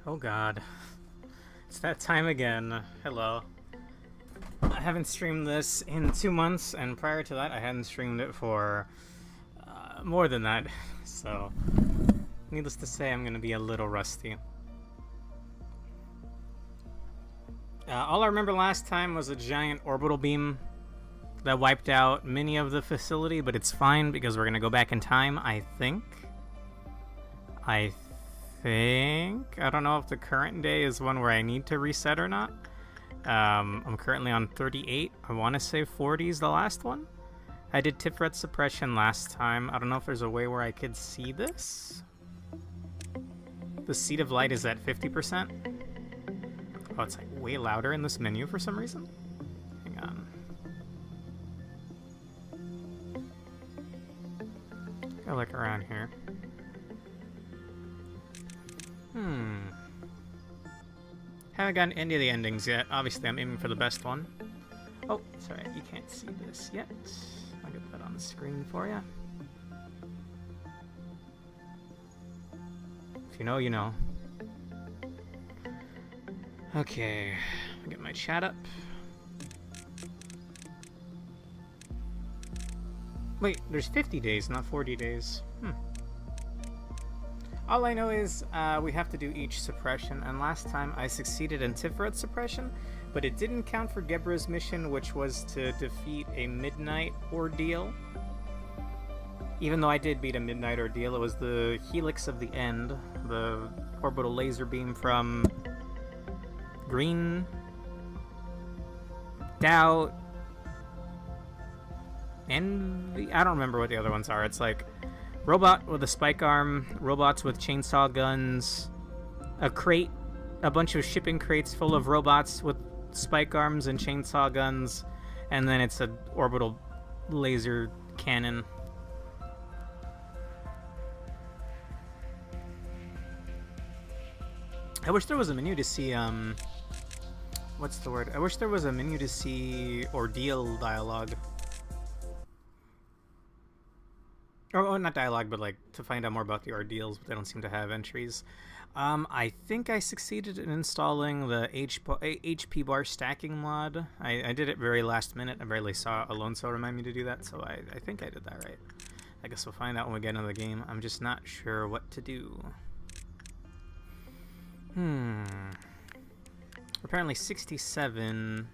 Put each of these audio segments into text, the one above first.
Oh god. It's that time again. Hello. I haven't streamed this in 2 months, and prior to that I hadn't streamed it for more than that. So, needless to say, I'm gonna be a little rusty. All I remember last time was a giant orbital beam that wiped out many of the facility, but it's fine because we're gonna go back in time, I think. I don't know if the current day is one where I need to reset or not. I'm currently on 38. I want to say 40 is the last one. I did tip threat suppression last time. I don't know if there's a way where I could see this. The seed of light is at 50%. Oh, it's like way louder in this menu for some reason. Hang on. Go look around here. Haven't gotten any of the endings yet. Obviously, I'm aiming for the best one. Oh, sorry, you can't see this yet. I'll get that on the screen for you. If you know, you know. Okay, I'll get my chat up. Wait, there's 50 days, not 40 days. All I know is we have to do each suppression, and last time I succeeded in Tiferet suppression, but it didn't count for Gebura's mission, which was to defeat a midnight ordeal. Even though I did beat a midnight ordeal, it was the Helix of the End, the orbital laser beam from Green, Doubt, and I don't remember what the other ones are. It's like robot with a spike arm, robots with chainsaw guns, a crate, a bunch of shipping crates full of robots with spike arms and chainsaw guns, and then it's an orbital laser cannon. I wish there was a menu to see, what's the word? I wish there was a menu to see ordeal dialogue. Or not dialogue, but like to find out more about the ordeals, but they don't seem to have entries. I think I succeeded in installing the HP bar stacking mod. I did it very last minute. I barely saw Alonso remind me to do that, so I think I did that right. I guess we'll find out when we get into the game. I'm just not sure what to do. Apparently 67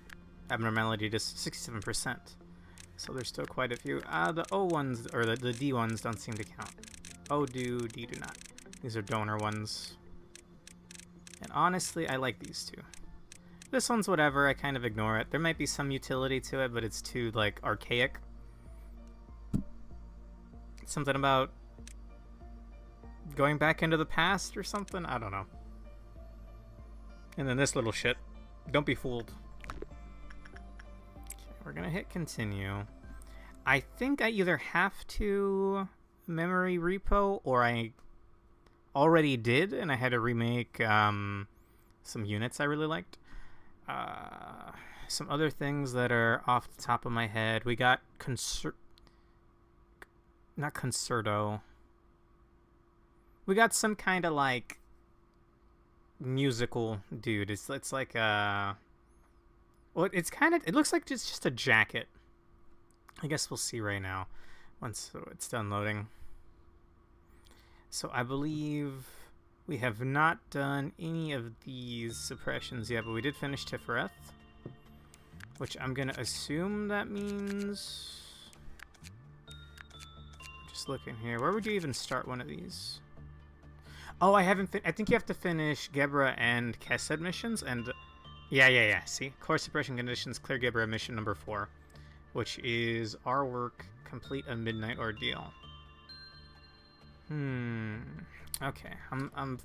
abnormality, just 67%. So there's still quite a few. The O ones, or the D ones, don't seem to count. O do, D do not. These are donor ones. And honestly, I like these two. This one's whatever, I kind of ignore it. There might be some utility to it, but it's too, like, archaic. Something about going back into the past or something? I don't know. And then this little shit. Don't be fooled. We're gonna hit continue. I think I either have to memory repo or I already did and I had to remake some units I really liked. Some other things that are off the top of my head. We got not Concerto. We got some kind of like musical dude. It's like well, it's kind of, it looks like it's just a jacket. I guess we'll see right now once it's done loading. So I believe we have not done any of these suppressions yet, but we did finish Tiferet, which I'm gonna assume that means, just looking here, where would you even start one of these? Oh, I think you have to finish Gebura and Kesed missions, and yeah. See? Core suppression conditions, clear Gebura mission number 4. Which is our work, complete a midnight ordeal. Okay, I'm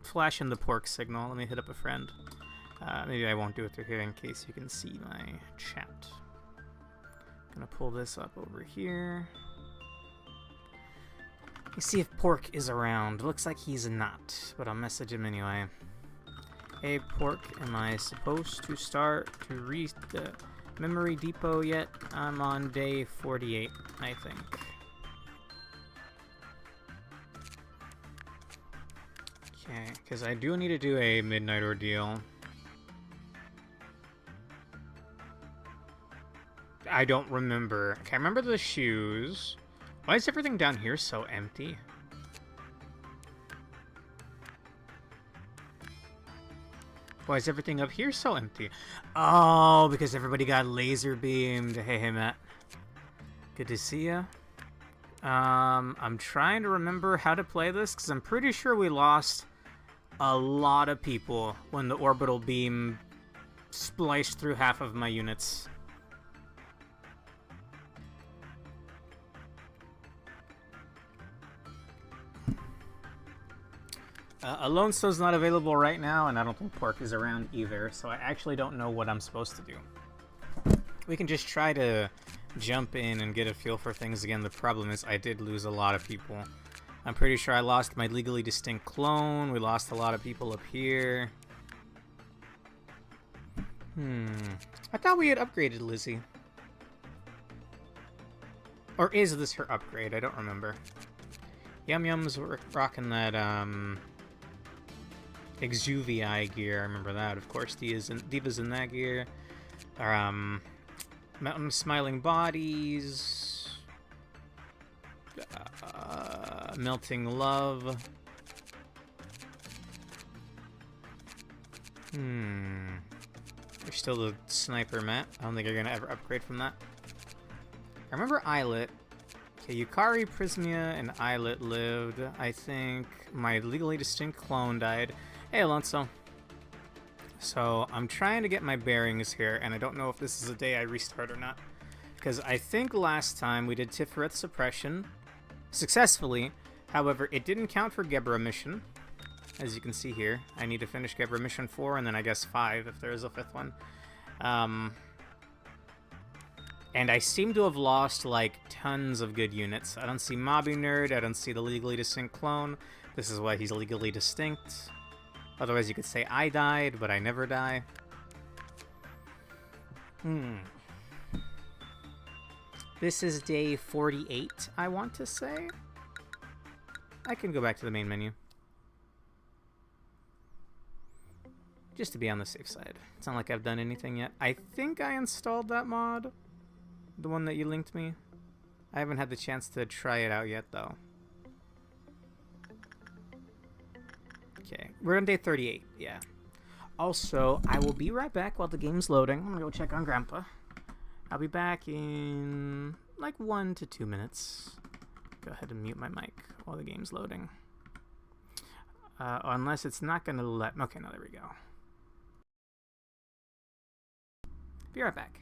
flashing the pork signal. Let me hit up a friend. Maybe I won't do it through here in case you can see my chat. Gonna pull this up over here. Let me see if Pork is around. Looks like he's not, but I'll message him anyway. Hey Pork, am I supposed to start to read the memory depot yet? I'm on day 48, I think. Okay, because I do need to do a midnight ordeal. I don't remember. Okay, I remember the shoes. Why is everything down here so empty? Why is everything up here so empty? Oh, because everybody got laser beamed. Hey, Matt. Good to see ya. I'm trying to remember how to play this, because I'm pretty sure we lost a lot of people when the orbital beam spliced through half of my units. Alone Stow's not available right now, and I don't think Pork is around either, so I actually don't know what I'm supposed to do. We can just try to jump in and get a feel for things again. The problem is I did lose a lot of people. I'm pretty sure I lost my legally distinct clone. We lost a lot of people up here. I thought we had upgraded Lizzie. Or is this her upgrade? I don't remember. Yum Yum's rocking that, Exuvii gear. I remember that. Of course, Diva's in that gear. Mountain Smiling Bodies. Melting Love. There's still the Sniper Matt. I don't think you're gonna ever upgrade from that. I remember Islet. Okay, Yukari, Prismia, and Islet lived. I think my legally distinct clone died. Hey, Alonso. So, I'm trying to get my bearings here, and I don't know if this is a day I restart or not. Because I think last time we did Tiferet Suppression successfully. However, it didn't count for Gebura Mission. As you can see here. I need to finish Gebura Mission 4, and then I guess 5 if there is a 5th one. And I seem to have lost, like, tons of good units. I don't see Mobby Nerd, I don't see the legally distinct clone. This is why he's legally distinct. Otherwise you could say I died, but I never die. This is day 48, I want to say. I can go back to the main menu. Just to be on the safe side. It's not like I've done anything yet. I think I installed that mod. The one that you linked me. I haven't had the chance to try it out yet, though. Okay, we're on day 38, yeah. Also, I will be right back while the game's loading. I'm gonna go check on Grandpa. I'll be back in, like, 1 to 2 minutes. Go ahead and mute my mic while the game's loading. Unless it's not gonna let... Okay, no, there we go. Be right back.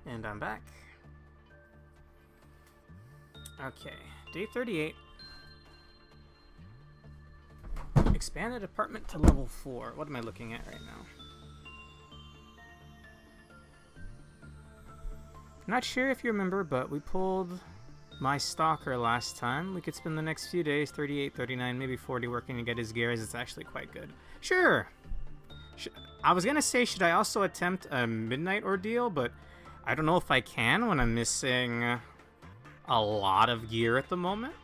And I'm back. Okay, day 38. Expanded apartment to level 4. What am I looking at right now? Not sure if you remember, but we pulled my stalker last time. We could spend the next few days, 38, 39, maybe 40, working to get his gears. It's actually quite good. Sure! I was gonna say, should I also attempt a midnight ordeal, but I don't know if I can when I'm missing a lot of gear at the moment.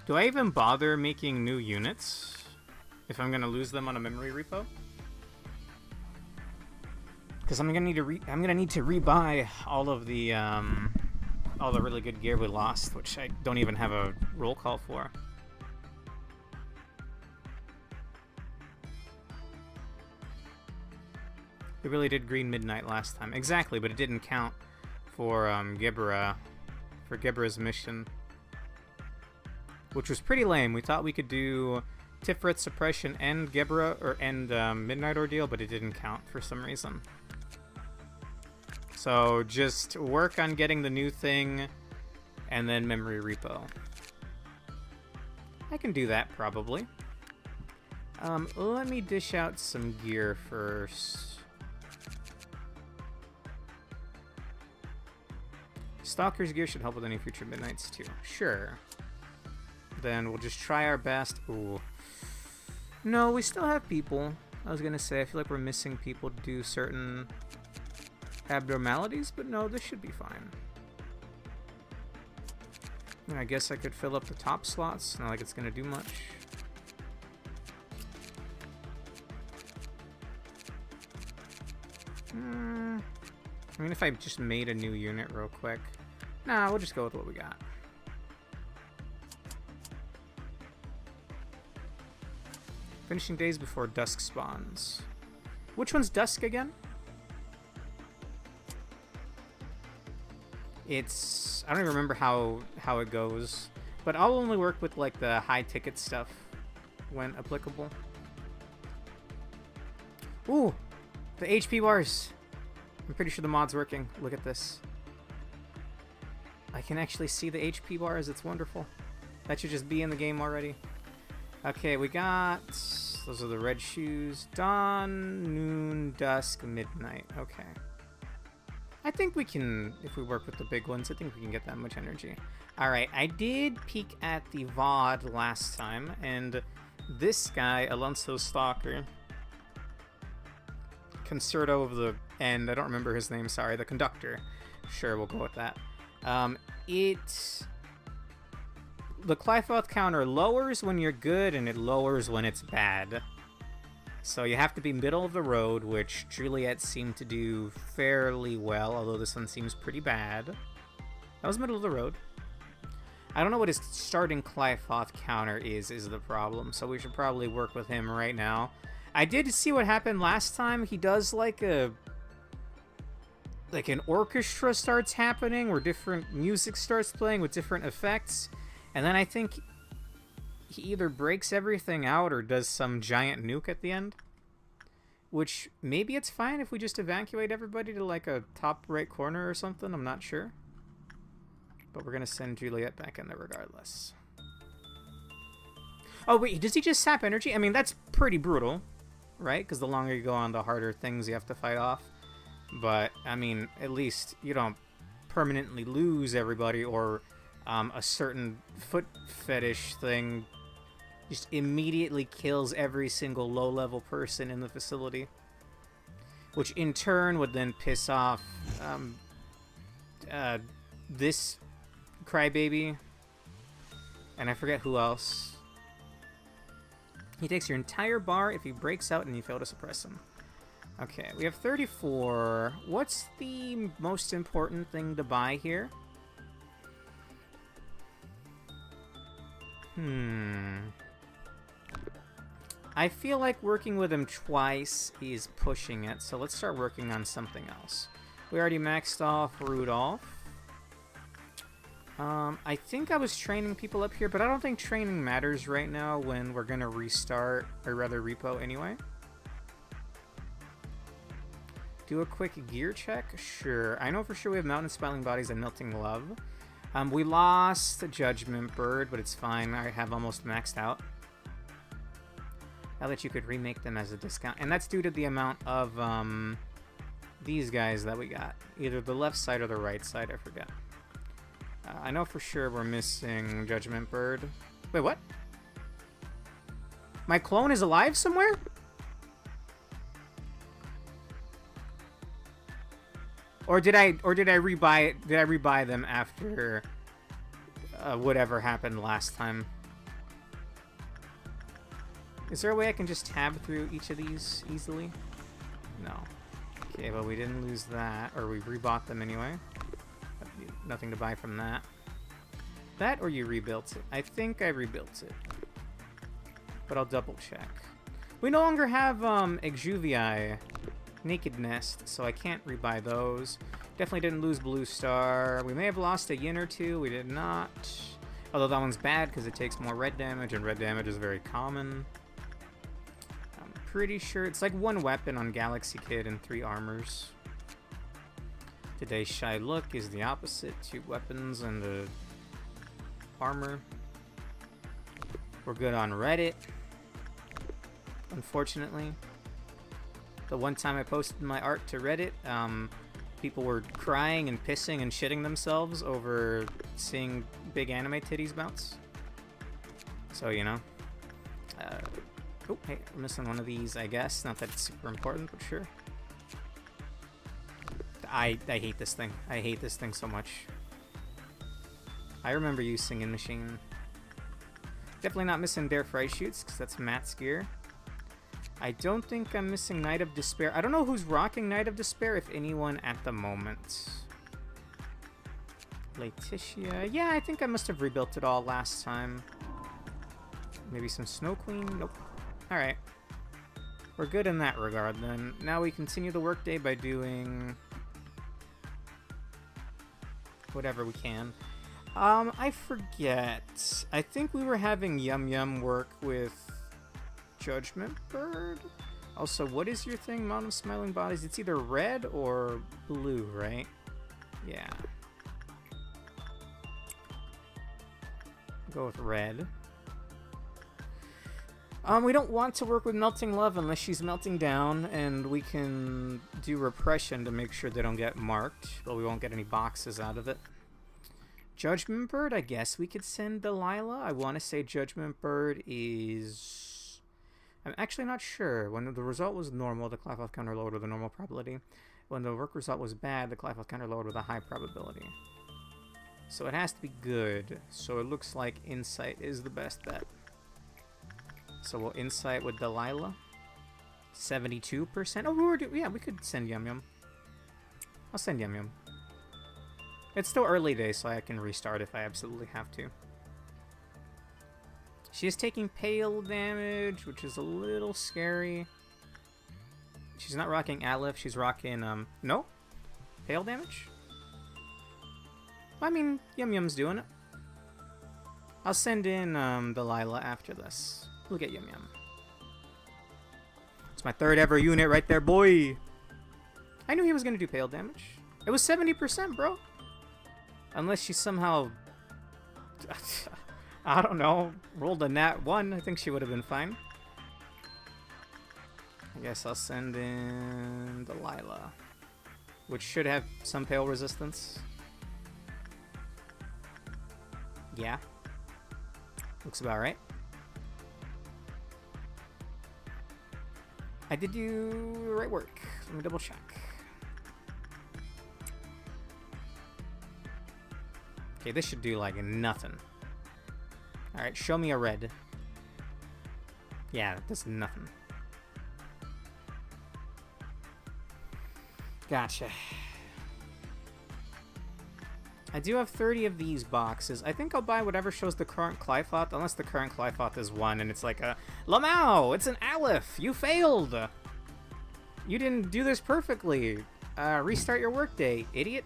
Do I even bother making new units if I'm gonna lose them on a memory repo? Because I'm gonna need to rebuy all the really good gear we lost, which I don't even have a roll call for. We really did green midnight last time. Exactly, but it didn't count for Gebura's mission. Which was pretty lame. We thought we could do Tiferet, Suppression, and Gebura, and Midnight Ordeal, but it didn't count for some reason. So just work on getting the new thing, and then Memory Repo. I can do that, probably. Let me dish out some gear first. Stalker's gear should help with any future Midnights, too. Sure. Then we'll just try our best. Ooh. No, we still have people. I was gonna say, I feel like we're missing people to do certain abnormalities, but no, this should be fine. And I guess I could fill up the top slots. Not like it's gonna do much. I mean, if I just made a new unit real quick. Nah, we'll just go with what we got. Finishing days before dusk spawns. Which one's dusk again? It's... I don't even remember how it goes. But I'll only work with, like, the high-ticket stuff when applicable. Ooh! The HP bars! I'm pretty sure the mod's working. Look at this. I can actually see the HP bars. It's wonderful. That should just be in the game already. Okay, we got... Those are the red shoes. Dawn, noon, dusk, midnight. Okay. I think we can, if we work with the big ones, I think we can get that much energy. Alright, I did peek at the VOD last time, and this guy, Alonso Stalker, Concerto of the End, I don't remember his name, sorry, the conductor. Sure, we'll go with that. The Clifoth counter lowers when you're good, and it lowers when it's bad. So you have to be middle of the road, which Juliet seemed to do fairly well, although this one seems pretty bad. That was middle of the road. I don't know what his starting Clifoth counter is the problem, so we should probably work with him right now. I did see what happened last time. He does like an orchestra starts happening, where different music starts playing with different effects. And then I think he either breaks everything out or does some giant nuke at the end. Which, maybe it's fine if we just evacuate everybody to like a top right corner or something, I'm not sure. But we're gonna send Juliet back in there regardless. Oh wait, does he just sap energy? I mean, that's pretty brutal, right? Because the longer you go on, the harder things you have to fight off. But, I mean, at least you don't permanently lose everybody, or... a certain foot fetish thing just immediately kills every single low-level person in the facility. Which in turn would then piss off this crybaby. And I forget who else. He takes your entire bar if he breaks out and you fail to suppress him. Okay, we have 34. What's the most important thing to buy here? I feel like working with him twice is pushing it, so let's start working on something else. We already maxed off Rudolph. I think I was training people up here, but I don't think training matters right now when we're gonna restart, or rather repo anyway. Do a quick gear check? Sure. I know for sure we have Mountain Smiling Bodies and Melting Love. We lost Judgment Bird, but it's fine. I have almost maxed out. Now that you could remake them as a discount. And that's due to the amount of these guys that we got. Either the left side or the right side, I forget. I know for sure we're missing Judgment Bird. Wait, what? My clone is alive somewhere? Or did I rebuy it? Did I rebuy them after whatever happened last time? Is there a way I can just tab through each of these easily? No. Okay, well we didn't lose that, or we rebought them anyway. Nothing to buy from that. That or you rebuilt it? I think I rebuilt it, but I'll double check. We no longer have Exuvii. Naked Nest, so I can't rebuy those. Definitely didn't lose Blue Star. We may have lost a yin or two. We did not. Although that one's bad because it takes more red damage, and red damage is very common. I'm pretty sure it's like 1 weapon on Galaxy Kid and 3 armors. Today's Shy Look is the opposite. 2 weapons and the armor. We're good on Reddit. Unfortunately. The one time I posted my art to Reddit, people were crying and pissing and shitting themselves over seeing big anime titties bounce. So, you know. Oh, hey, we're missing one of these, I guess. Not that it's super important, but sure. I hate this thing. I hate this thing so much. I remember you singing Machine. Definitely not missing Bear Fry Shoots, because that's Matt's gear. I don't think I'm missing Night of Despair. I don't know who's rocking Night of Despair, if anyone at the moment. Laetitia. Yeah, I think I must have rebuilt it all last time. Maybe some Snow Queen? Nope. Alright. We're good in that regard, then. Now we continue the workday by doing whatever we can. I forget. I think we were having Yum Yum work with Judgment Bird. Also, what is your thing, Mountain of Smiling Bodies? It's either red or blue, right? Yeah. Go with red. We don't want to work with Melting Love unless she's melting down, and we can do Repression to make sure they don't get marked, but we won't get any boxes out of it. Judgment Bird, I guess we could send Delilah. I want to say Judgment Bird is... I'm actually not sure. When the result was normal, the Clyfoth counter lowered with a normal probability. When the work result was bad, the Clyfoth counter lowered with a high probability. So it has to be good. So it looks like Insight is the best bet. So we'll Insight with Delilah. 72%. Oh, yeah, we could send Yum Yum. I'll send Yum Yum. It's still early days, so I can restart if I absolutely have to. She is taking pale damage, which is a little scary. She's not rocking Aleph, she's rocking, no? Pale damage? I mean, Yum Yum's doing it. I'll send in, Delilah after this. Look at Yum Yum. It's my 3rd ever unit right there, boy! I knew he was gonna do pale damage. It was 70%, bro! Unless she somehow... I don't know, rolled a nat 1, I think she would have been fine. I guess I'll send in Delilah, which should have some pale resistance. Yeah. Looks about right. I did do the right work. Let me double check. Okay, this should do like nothing. Alright, show me a red. Yeah, that's nothing. Gotcha. I do have 30 of these boxes. I think I'll buy whatever shows the current Clyfoth, unless the current Clyfoth is 1 and it's like a... Lamau! It's an Aleph! You failed! You didn't do this perfectly. Restart your workday, idiot.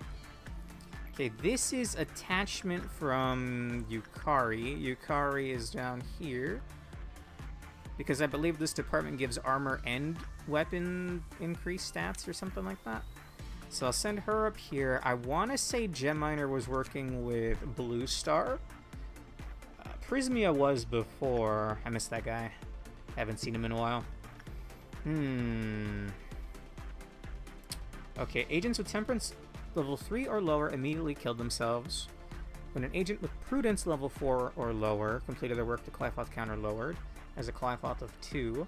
Okay, this is attachment from Yukari. Yukari is down here. Because I believe this department gives armor and weapon increased stats or something like that. So I'll send her up here. I want to say Gemminer was working with Blue Star. Prismia was before. I missed that guy. Haven't seen him in a while. Okay, agents with Temperance level 3 or lower immediately killed themselves. When an agent with Prudence level 4 or lower completed their work, the Clyfoth counter lowered as a Clyfoth of 2.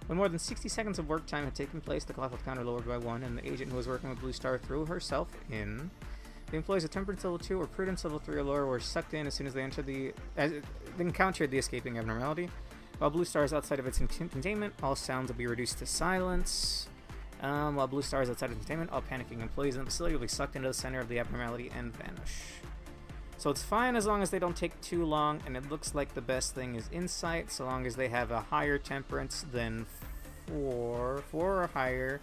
When more than 60 seconds of work time had taken place, the Clyfoth counter lowered by 1, and the agent who was working with Blue Star threw herself in. The employees of Temperance level 2 or Prudence level 3 or lower were sucked in as soon as they encountered the escaping abnormality. While Blue Star is outside of its containment, all sounds will be reduced to silence. While Blue Star is outside of containment, all panicking employees in the facility will be sucked into the center of the abnormality and vanish. So it's fine as long as they don't take too long, and it looks like the best thing is Insight, so long as they have a higher Temperance than 4 or higher,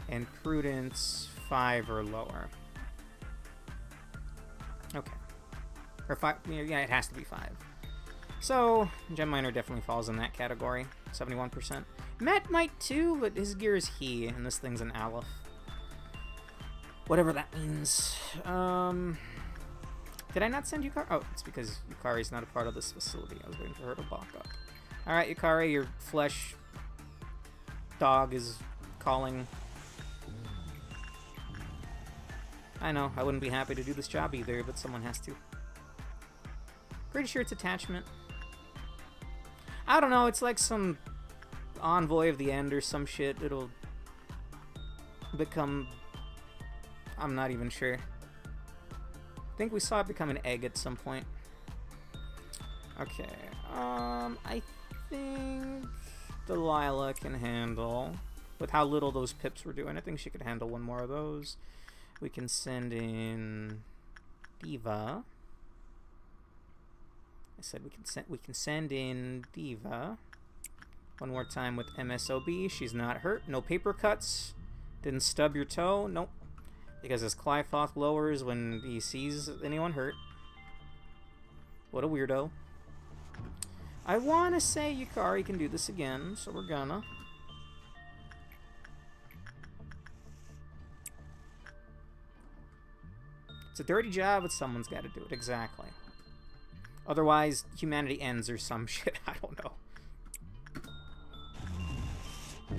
and Prudence 5 or lower. Okay. Or 5, yeah, it has to be 5. So, Gem Miner definitely falls in that category. 71%. Matt might too, but his gear is He, and this thing's an Aleph. Whatever that means. Did I not send Yukari? Oh, it's because Yukari's not a part of this facility. I was waiting for her to balk up. Alright, Yukari, your flesh dog is calling. I know, I wouldn't be happy to do this job either, but someone has to. Pretty sure it's attachment. I don't know, it's like some envoy of the end or some shit. It'll become... I'm not even sure. I think we saw it become an egg at some point. Okay, I think Delilah can handle, with how little those pips were doing, I think she could handle one more of those. We can send in Diva. I said we can send in Diva. One more time with MSOB. She's not hurt. No paper cuts. Didn't stub your toe. Nope. Because his Clythoth lowers when he sees anyone hurt. What a weirdo. I want to say Yukari can do this again, so we're gonna. It's a dirty job, but someone's got to do it. Exactly. Otherwise, humanity ends or some shit. I don't know.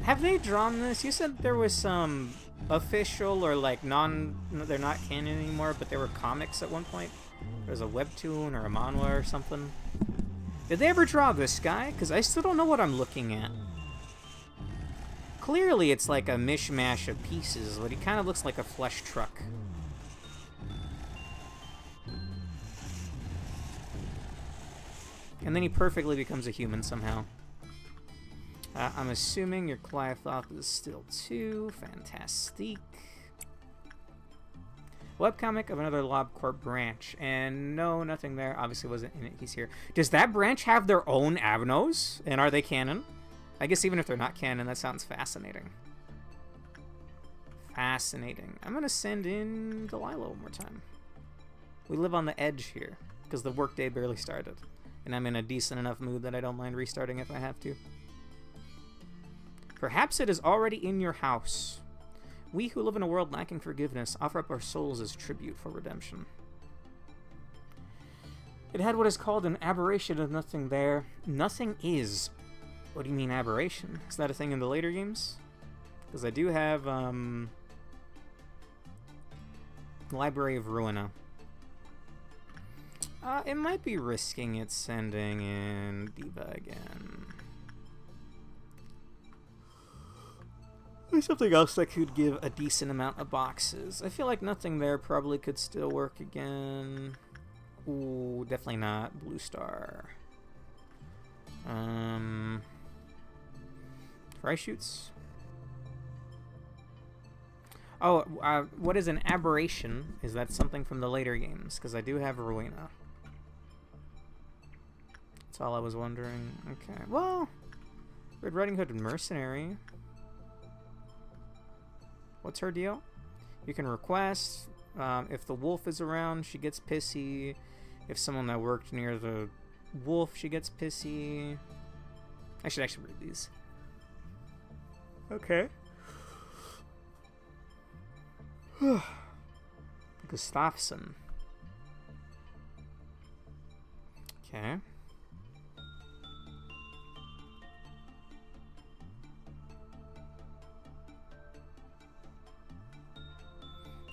Have they drawn this? You said there was some official or like they're not canon anymore, but there were comics at one point. There was a webtoon or a manhwa or something. Did they ever draw this guy? Because I still don't know what I'm looking at. Clearly it's like a mishmash of pieces, but he kind of looks like a flesh truck. And then he perfectly becomes a human somehow. I'm assuming your Clythoth is still 2. Fantastic. Webcomic of another Corp branch. And no, nothing there. Obviously wasn't in it. He's here. Does that branch have their own Avnos? And are they canon? I guess even if they're not canon, that sounds fascinating. Fascinating. I'm going to send in Delilah one more time. We live on the edge here, because the workday barely started. And I'm in a decent enough mood that I don't mind restarting if I have to. Perhaps it is already in your house. We who live in a world lacking forgiveness offer up our souls as tribute for redemption. It had what is called an aberration of nothing there. Nothing is. What do you mean aberration? Is that a thing in the later games? Because I do have Library of Ruina. It might be risking it sending in Diva again. There's something else that could give a decent amount of boxes. I feel like nothing there probably could still work again. Ooh, definitely not Blue Star. Fry shoots. Oh, what is an aberration? Is that something from the later games? Because I do have Ruina. That's all I was wondering. Okay, well, Red Riding Hood Mercenary. What's her deal? You can request. If the wolf is around, she gets pissy. If someone that worked near the wolf, she gets pissy. I should actually read these. Okay. Gustafsson. Okay.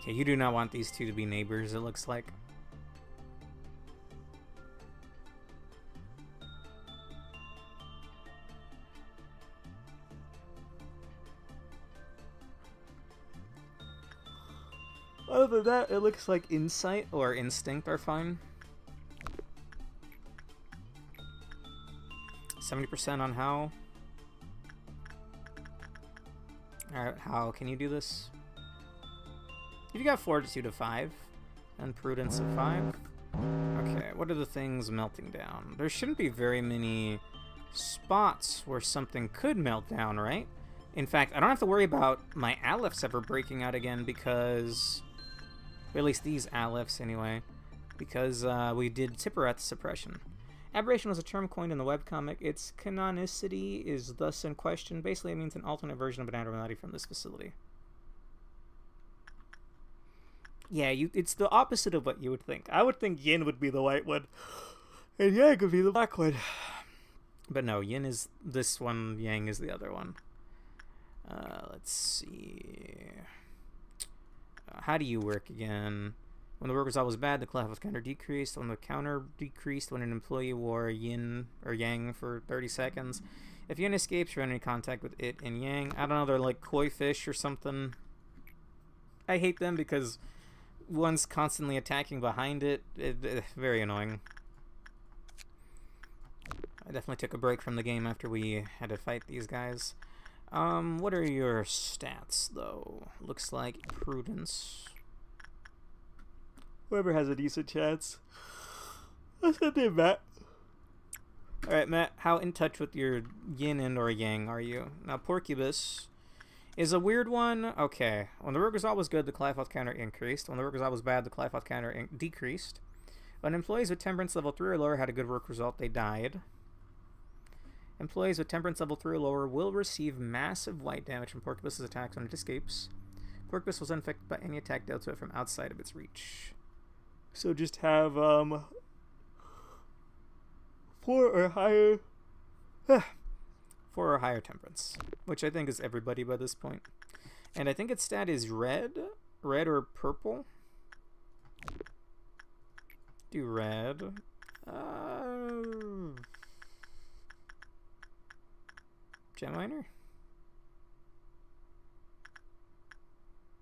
Okay, you do not want these two to be neighbors, it looks like. Other than that, it looks like Insight or Instinct are fine. 70% on how. Alright, how can you do this? If you got Fortitude of 5 and Prudence of 5. Okay, what are the things melting down? There shouldn't be very many spots where something could melt down, right? In fact, I don't have to worry about my Alephs ever breaking out again because... Or at least these Alephs, anyway. because we did Tippereth Suppression. Aberration was a term coined in the webcomic. Its canonicity is thus in question. Basically, it means an alternate version of an abnormality from this facility. Yeah, it's the opposite of what you would think. I would think yin would be the white one, and yang would be the black one. But no, yin is this one, yang is the other one. Let's see. How do you work again? When the work result was bad, the cloud counter decreased. When the counter decreased, when an employee wore yin or yang for 30 seconds. If yin escapes, you're in any contact with it and yang. I don't know, they're like koi fish or something. I hate them because one's constantly attacking behind it. Very annoying. I definitely took a break from the game after we had to fight these guys. What are your stats, though? Looks like prudence. Whoever has a decent chance. That's not there, Matt. Alright, Matt, how in touch with your yin and or yang are you? Now, Porcubus is a weird one. Okay, when the work result was good, the Clyfoth counter increased. When the work result was bad, the Clyfoth counter decreased. When employees with temperance level 3 or lower had a good work result, they died. Employees with temperance level 3 or lower will receive massive white damage from Porcubus's attacks when it escapes. Porcubus was unaffected by any attack dealt to it from outside of its reach. So just have 4 or higher 4 or higher temperance, which I think is everybody by this point. And I think its stat is red or purple. Do red. Gem miner?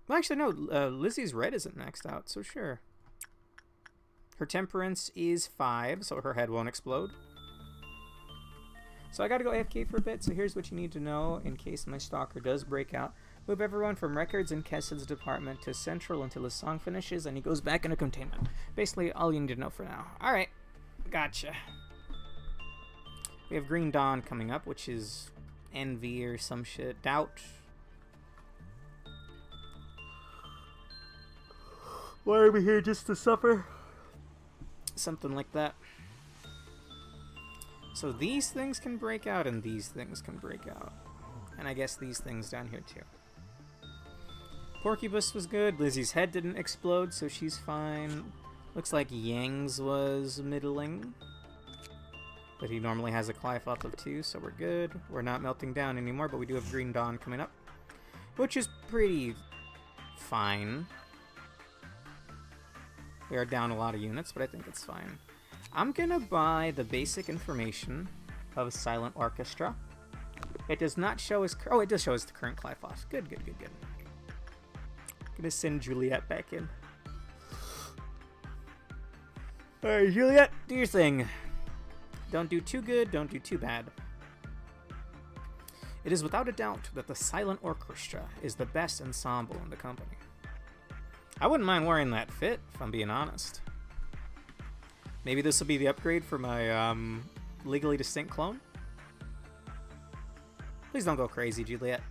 Well, actually, no. Lizzie's red isn't maxed out, so sure. Her temperance is 5, so her head won't explode. So I gotta go AFK for a bit, so here's what you need to know in case my stalker does break out. Move everyone from records in Kessid's department to central until his song finishes, and he goes back into containment. Basically, all you need to know for now. Alright, gotcha. We have Green Dawn coming up, which is envy or some shit. Doubt. Why are we here, just to suffer? Something like that. So these things can break out and these things can break out. And I guess these things down here too. Porcubus was good. Lizzie's head didn't explode, so she's fine. Looks like Yang's was middling. But he normally has a Clyfoth of 2, so we're good. We're not melting down anymore, but we do have Green Dawn coming up. Which is pretty fine. We are down a lot of units, but I think it's fine. I'm gonna buy the basic information of Silent Orchestra. It does not show us... Oh, it does show us the current Clyfoth. Good, good, good, good. Gonna send Juliet back in. Alright, Juliet, do your thing. Don't do too good, don't do too bad. It is without a doubt that the Silent Orchestra is the best ensemble in the company. I wouldn't mind wearing that fit, if I'm being honest. Maybe this will be the upgrade for my legally distinct clone. Please don't go crazy, Juliet.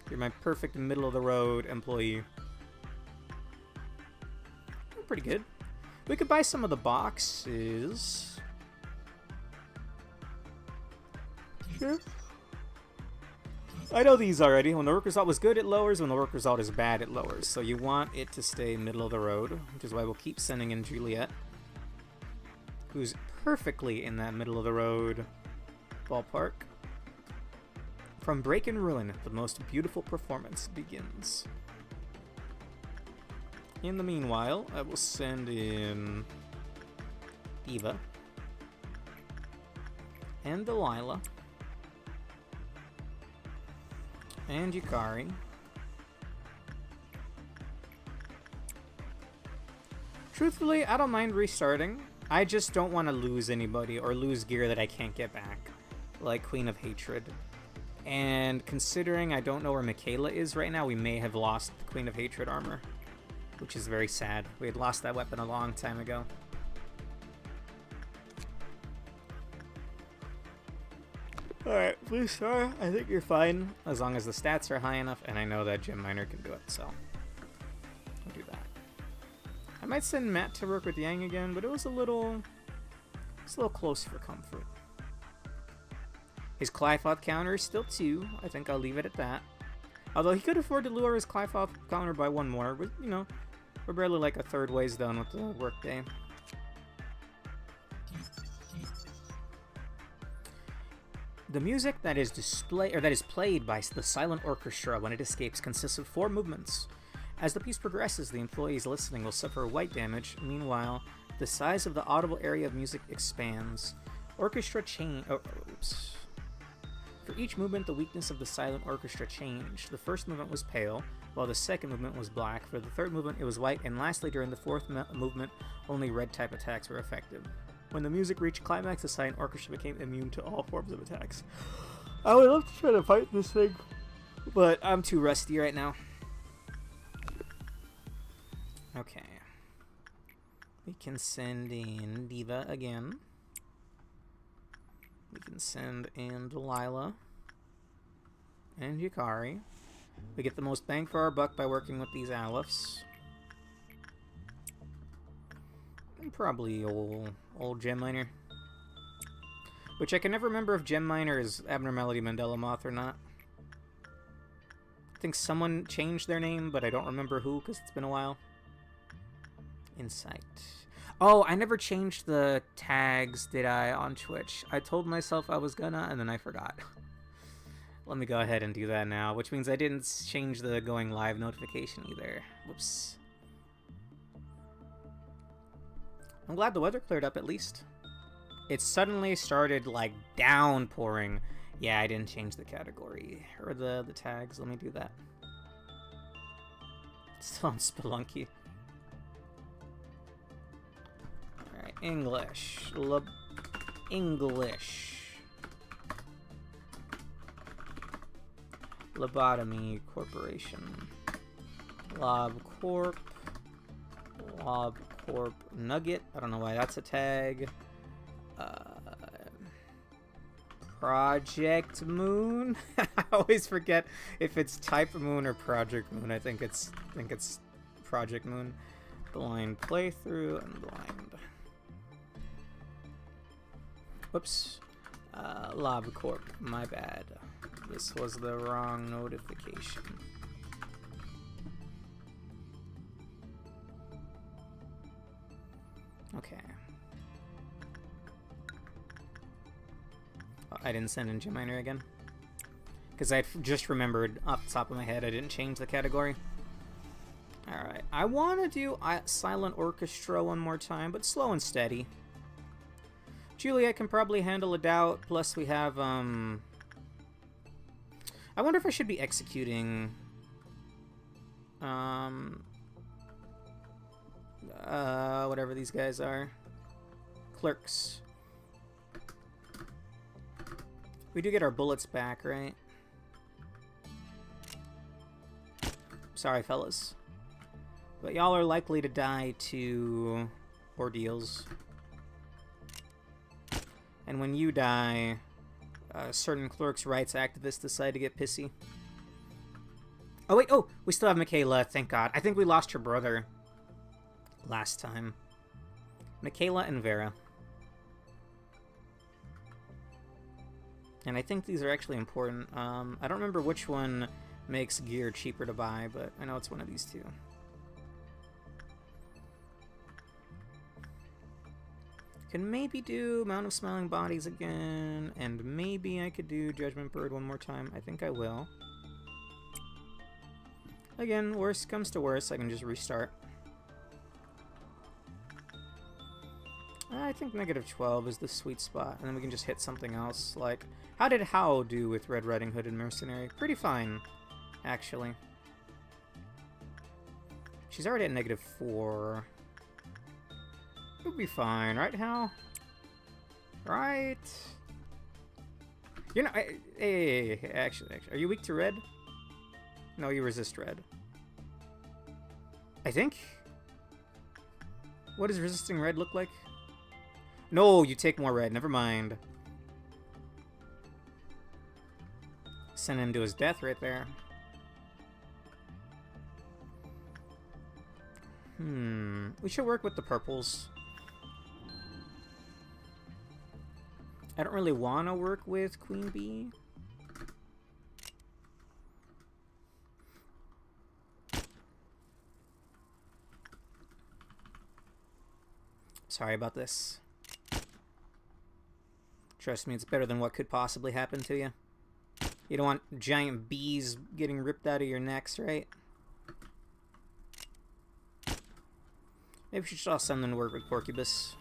You're my perfect middle-of-the-road employee. Pretty good. We could buy some of the boxes. Sure. I know these already. When the work result was good, it lowers. When the work result is bad, it lowers. So you want it to stay middle of the road, which is why we'll keep sending in Juliet, who's perfectly in that middle of the road ballpark. From Break and Ruin, the most beautiful performance begins. In the meanwhile, I will send in Eva and Delilah and Yukari. Truthfully, I don't mind restarting. I just don't want to lose anybody or lose gear that I can't get back, like Queen of Hatred. And considering I don't know where Michaela is right now, we may have lost the Queen of Hatred armor, which is very sad. We had lost that weapon a long time ago. Alright, Blue Star, I think you're fine, as long as the stats are high enough, and I know that Gem Miner can do it, so we'll do that. I might send Matt to work with Yang again, but it was a little close for comfort. His Clyfoth counter is still 2. I think I'll leave it at that. Although he could afford to lower his Clyfoth counter by 1 more, but, you know, we're barely like a third ways done with the workday. The music that is played by the silent orchestra when it escapes consists of 4 movements. As the piece progresses, the employees listening will suffer white damage. Meanwhile, the size of the audible area of music expands. Orchestra change. Oops. For each movement, the weakness of the silent orchestra changed. The first movement was pale, while the second movement was black. For the third movement, it was white, and lastly, during the fourth movement, only red-type attacks were effective. When the music reached climax, the silent orchestra became immune to all forms of attacks. I would love to try to fight this thing, but I'm too rusty right now. Okay. We can send in Diva again. We can send in Delilah and Yukari. We get the most bang for our buck by working with these Alephs. And probably old Gem Miner. Which I can never remember if Gem Miner is Abnormality Mandela Moth or not. I think someone changed their name, but I don't remember who because it's been a while. Insight. Oh, I never changed the tags, did I, on Twitch? I told myself I was gonna, and then I forgot. Let me go ahead and do that now, which means I didn't change the going live notification either. Whoops. I'm glad the weather cleared up at least. It suddenly started, like, downpouring. Yeah, I didn't change the category, or the tags. Let me do that. Still on Spelunky. Alright, English. English. Lobotomy Corporation. Lob Corp. Lob Corp Nugget. I don't know why that's a tag. Project Moon. I always forget if it's Type Moon or Project Moon. I think it's Project Moon. Blind playthrough and blind. Whoops. Lob Corp. My bad. This was the wrong notification. Okay. Oh, I didn't send in Gem Miner again. Because I just remembered off the top of my head I didn't change the category. Alright. I want to do Silent Orchestra one more time, but slow and steady. Juliet can probably handle a doubt, plus we have, I wonder if I should be executing, whatever these guys are. Clerks. We do get our bullets back, right? Sorry, fellas. But y'all are likely to die to ordeals. And when you die, certain clerks' rights activists decide to get pissy. Oh, wait. Oh, we still have Michaela, thank God. I think we lost her brother last time. Michaela and Vera. And I think these are actually important. I don't remember which one makes gear cheaper to buy, but I know it's one of these two. Can maybe do Mount of Smiling Bodies again, and maybe I could do Judgment Bird one more time. I think I will. Again, worst comes to worst, I can just restart. I think -12 is the sweet spot, and then we can just hit something else. Like, how did How do with Red Riding Hood and Mercenary? Pretty fine, actually. She's already at -4. It'll be fine, right, Hal? Right? You're not. Hey, actually, are you weak to red? No, you resist red. I think. What does resisting red look like? No, you take more red. Never mind. Send him to his death right there. We should work with the purples. I don't really want to work with Queen Bee. Sorry about this. Trust me, it's better than what could possibly happen to you. You don't want giant bees getting ripped out of your necks, right? Maybe we should just send them to work with Porcubus.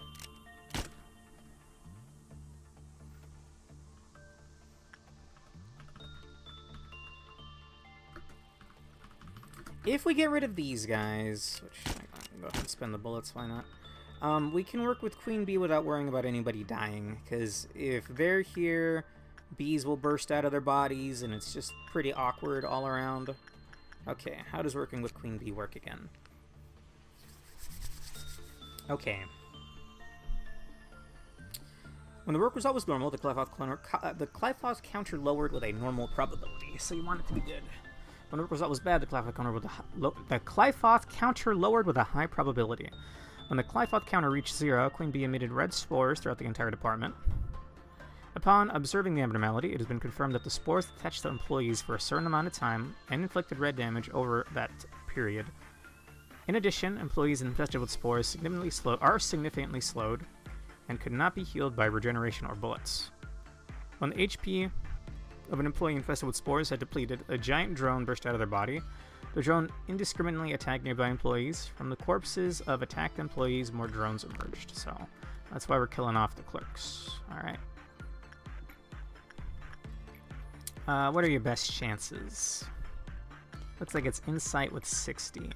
If we get rid of these guys, which I can go ahead and spend the bullets, why not? We can work with Queen Bee without worrying about anybody dying, because if they're here, bees will burst out of their bodies, and it's just pretty awkward all around. Okay, how does working with Queen Bee work again? Okay. When the work result was normal, the Clifoth counter lowered with a normal probability, so you want it to be good. When the work result was bad, the Clifoth counter lowered with a high probability. When the Clifoth counter reached 0, Queen Bee emitted red spores throughout the entire department. Upon observing the abnormality, it has been confirmed that the spores attached to employees for a certain amount of time and inflicted red damage over that period. In addition, employees infested with spores are significantly slowed and could not be healed by regeneration or bullets. When the HP of an employee infested with spores had depleted, a giant drone burst out of their body. The drone indiscriminately attacked nearby employees. From the corpses of attacked employees, more drones emerged. So that's why we're killing off the clerks. Alright. What are your best chances? Looks like it's insight with 60.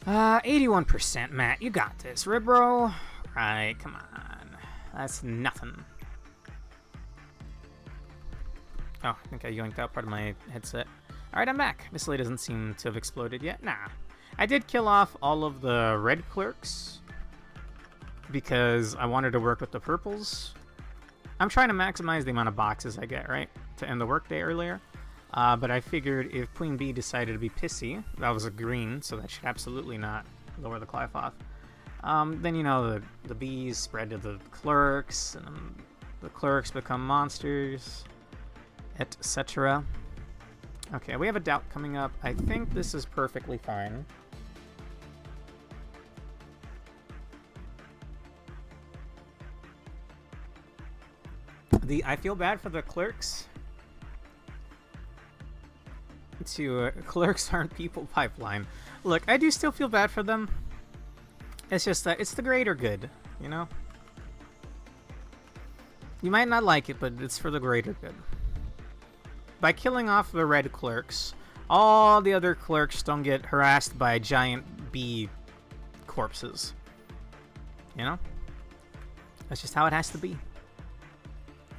81%, Matt. You got this. Ribro. Right, come on. That's nothing. Oh, I think I yoinked out part of my headset. Alright, I'm back. This light doesn't seem to have exploded yet. Nah. I did kill off all of the red clerks because I wanted to work with the purples. I'm trying to maximize the amount of boxes I get, right? To end the workday earlier. But I figured if Queen Bee decided to be pissy, that was a green, so that should absolutely not lower the Clifoth. Then, you know, the bees spread to the clerks, and the clerks become monsters, etc. Okay, we have a doubt coming up. I think this is perfectly fine. I feel bad for the clerks. Clerks aren't people pipeline. Look, I do still feel bad for them. It's just that it's the greater good, you know? You might not like it, but it's for the greater good. By killing off the red clerks, all the other clerks don't get harassed by giant bee corpses. You know? That's just how it has to be.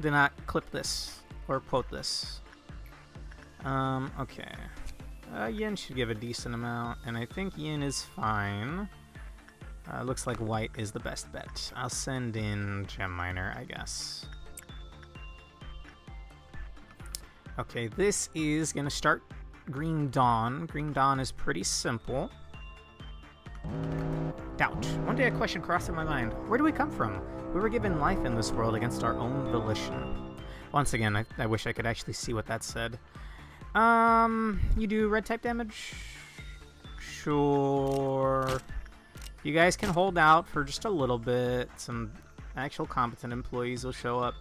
Do not clip this or quote this. Okay. Yin should give a decent amount, and I think Yin is fine. Looks like white is the best bet. I'll send in Gem Miner, I guess. Okay, this is gonna start Green Dawn. Green Dawn is pretty simple. Doubt. One day a question crossed through my mind. Where do we come from? We were given life in this world against our own volition. Once again, I wish I could actually see what that said. You do red type damage? Sure. You guys can hold out for just a little bit. Some actual competent employees will show up.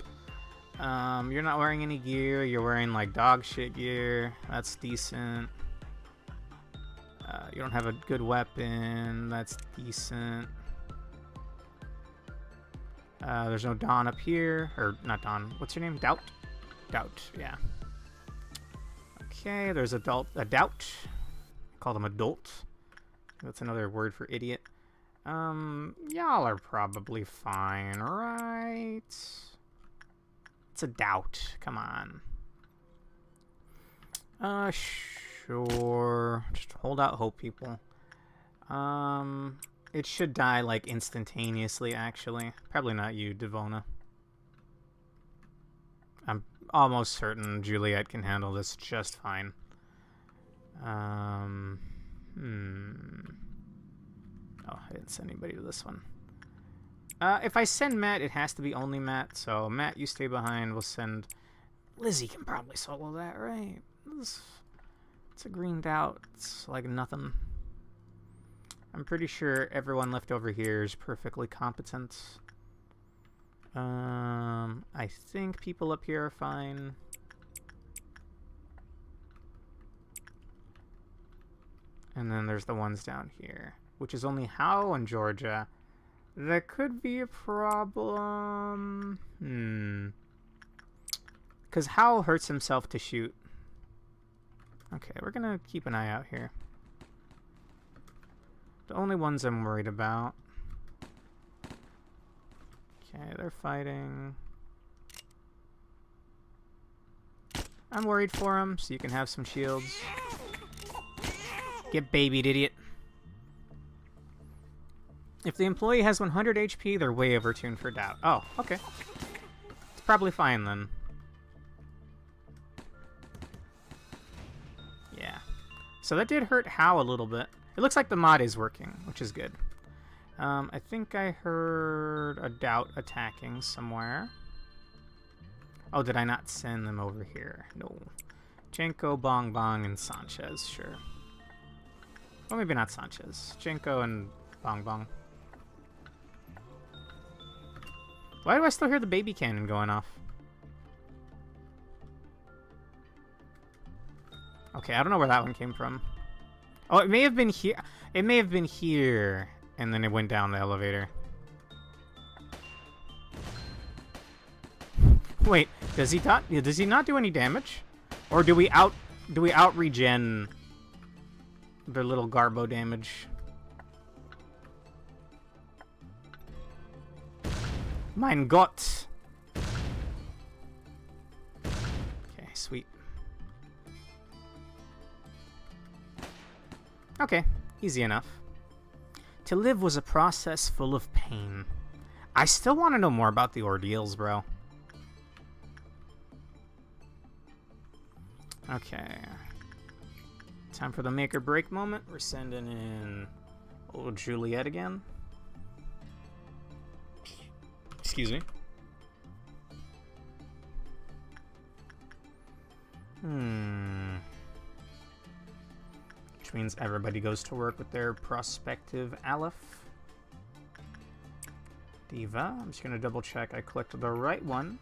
You're not wearing any gear. You're wearing like dog shit gear. That's decent. You don't have a good weapon. That's decent. There's no Dawn up here. Or not Dawn. What's your name? Doubt? Doubt, yeah. Okay, there's a doubt. Call them adult. That's another word for idiot. Y'all are probably fine, right? It's a doubt. Come on. Sure. Just hold out hope, people. It should die, like, instantaneously, actually. Probably not you, Devona. I'm almost certain Juliet can handle this just fine. not send anybody to this one. If I send Matt, it has to be only Matt. So Matt, you stay behind. We'll send... Lizzie can probably solo that, right? It's a greened out. It's like nothing. I'm pretty sure everyone left over here is perfectly competent. I think people up here are fine. And then there's the ones down here, which is only Howe and Georgia. That could be a problem. Because Howe hurts himself to shoot. Okay, we're gonna keep an eye out here. The only ones I'm worried about. Okay, they're fighting. I'm worried for them, so you can have some shields. Get babied, idiot. If the employee has 100 HP, they're way overtuned for doubt. Oh, okay. It's probably fine then. Yeah. So that did hurt Howe a little bit. It looks like the mod is working, which is good. I think I heard a doubt attacking somewhere. Oh, did I not send them over here? No. Jenko, Bong Bong, and Sanchez, sure. Well, maybe not Sanchez. Jenko and Bong Bong. Why do I still hear the baby cannon going off? Okay, I don't know where that one came from. Oh, it may have been here. It may have been here, and then it went down the elevator. Wait, does he not do any damage? Or do we out regen their little Garbo damage? Mein Gott. Okay, sweet. Okay, easy enough. To live was a process full of pain. I still want to know more about the ordeals, bro. Okay. Time for the make or break moment. We're sending in old Juliet again. Excuse me. Which means everybody goes to work with their prospective Aleph. Diva. I'm just going to double check I clicked the right one.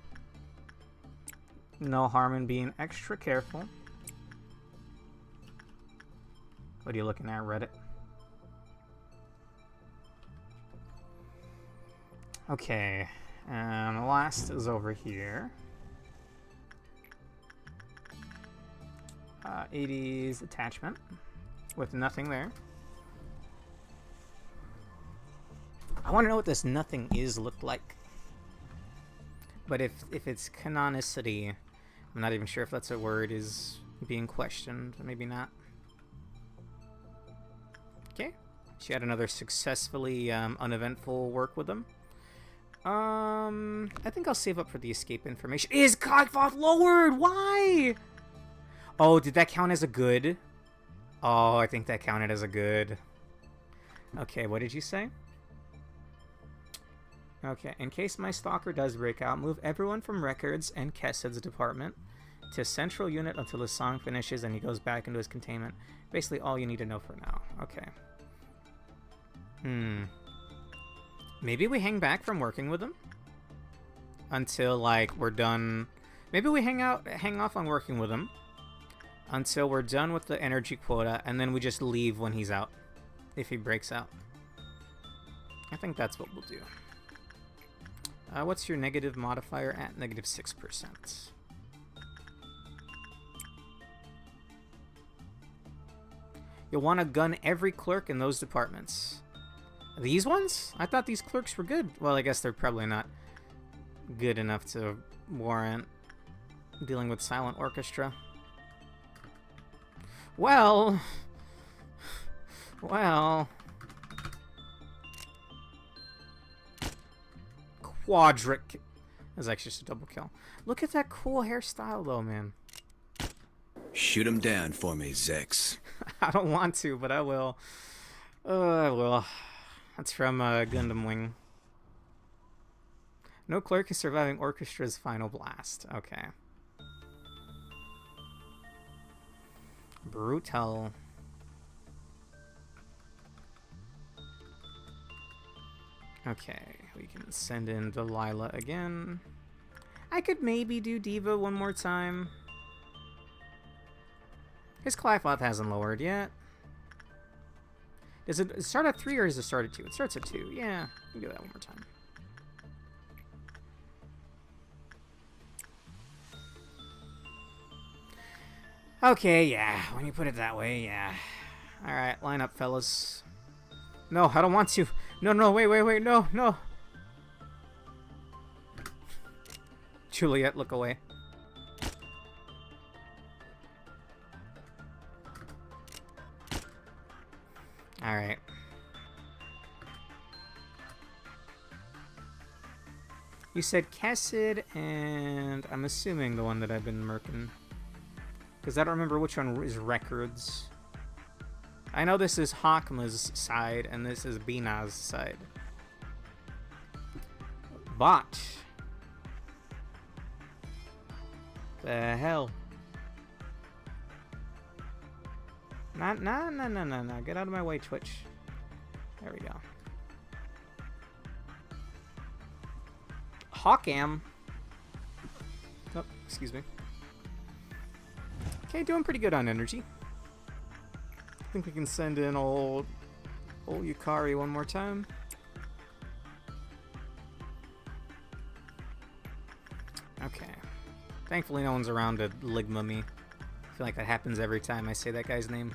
No harm in being extra careful. What are you looking at, Reddit? Okay, and the last is over here. 80s attachment with nothing there. I want to know what this nothing is looked like. But if it's canonicity, I'm not even sure if that's a word is being questioned. Maybe not. Okay. She had another successfully uneventful work with them. I think I'll save up for the escape information. Is Godfoth lowered? Why? Oh, did that count as a good? Oh, I think that counted as a good. Okay, what did you say? Okay, in case my stalker does break out, move everyone from records and Kessed's department to central unit until the song finishes and he goes back into his containment. Basically all you need to know for now. Okay. Maybe we hang back from working with him until like we're done. Maybe we hang off on working with him until we're done with the energy quota, and then we just leave when he's out, if he breaks out. I think that's what we'll do. What's your negative modifier at? -6%. You'll want to gun every clerk in those departments. These ones? I thought these clerks were good. Well, I guess they're probably not good enough to warrant dealing with silent orchestra. Well... Quadric. That's actually just a double kill. Look at that cool hairstyle, though, man. Shoot him down for me, Zex. I don't want to, but I will. I will. That's from Gundam Wing. No clerk is surviving orchestra's final blast. Okay. Brutal. Okay, we can send in Delilah again. I could maybe do Diva one more time. His Clyfoth hasn't lowered yet. Does it start at 3 or does it start at 2? It starts at 2. Yeah, we can do that one more time. Okay, yeah. When you put it that way, yeah. Alright, line up, fellas. No, I don't want to. No, wait, no. Juliet, look away. Alright. You said Cassid, and I'm assuming the one that I've been murking. Because I don't remember which one is Records. I know this is Hakma's side, and this is Bina's side. But... the hell? No. Get out of my way, Twitch. There we go. Hawkam. Oh, excuse me. Okay, doing pretty good on energy. I think we can send in old Yukari one more time. Okay. Thankfully no one's around to Ligma me. I feel like that happens every time I say that guy's name.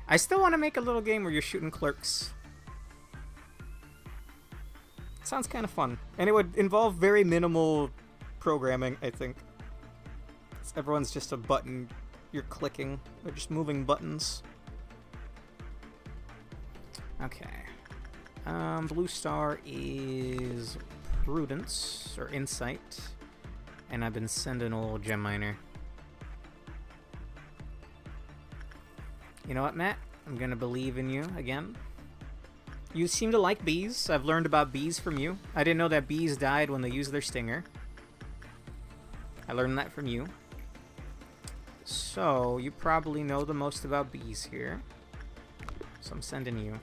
I still want to make a little game where you're shooting clerks. Sounds kind of fun. And it would involve very minimal programming, I think. Everyone's just a button you're clicking. They're just moving buttons. Okay. Blue star is Prudence, or Insight. And I've been sending old Gem Miner. You know what, Matt? I'm gonna believe in you again. You seem to like bees. I've learned about bees from you. I didn't know that bees died when they used their stinger. I learned that from you. So, you probably know the most about bees here. So I'm sending you.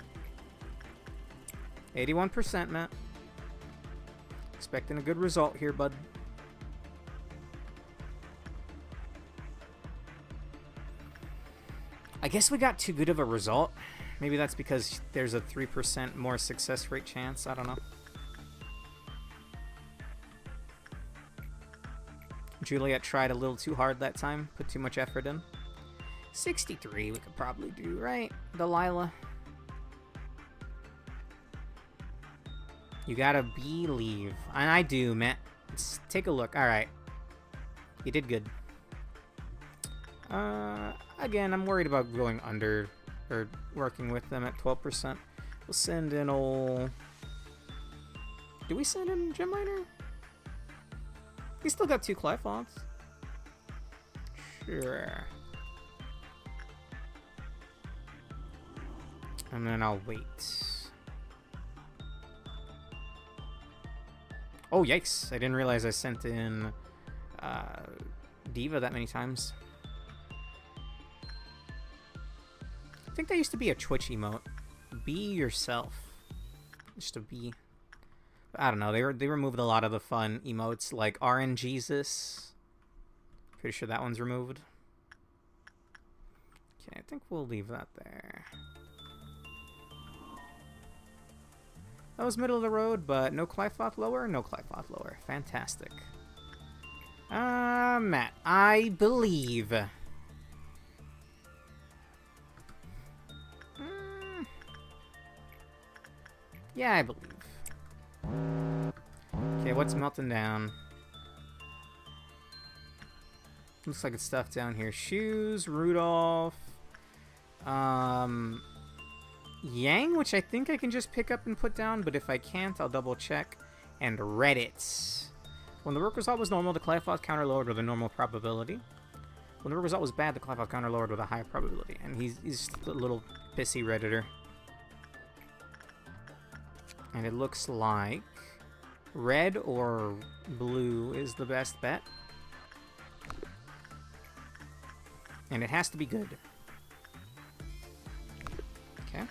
81%, Matt. Expecting a good result here, bud. I guess we got too good of a result. Maybe that's because there's a 3% more success rate chance. I don't know. Juliet tried a little too hard that time. Put too much effort in. 63 we could probably do, right? Delilah. You gotta believe. And I do, Matt. Let's take a look. Alright. You did good. Again, I'm worried about going under, or working with them at 12%. We'll send in old... Do we send in Gem Miner? We still got 2 Clyphots. Sure. And then I'll wait. Oh, yikes. I didn't realize I sent in Diva that many times. I think that used to be a Twitch emote. Be yourself. Just a be. I don't know. They removed a lot of the fun emotes like RNGesus. Pretty sure that one's removed. Okay, I think we'll leave that there. That was middle of the road, but no Clyphoth lower, no Clyphoth lower. Fantastic. Matt, I believe. Yeah, I believe. Okay, what's melting down? Looks like it's stuff down here. Shoes, Rudolph. Yang, which I think I can just pick up and put down, but if I can't, I'll double check. And Reddit. When the work result was normal, the Clyphoth counter lowered with a normal probability. When the result was bad, the Clefout counter lowered with a high probability. And he's just a little pissy Redditor. And it looks like red or blue is the best bet. And it has to be good. Okay.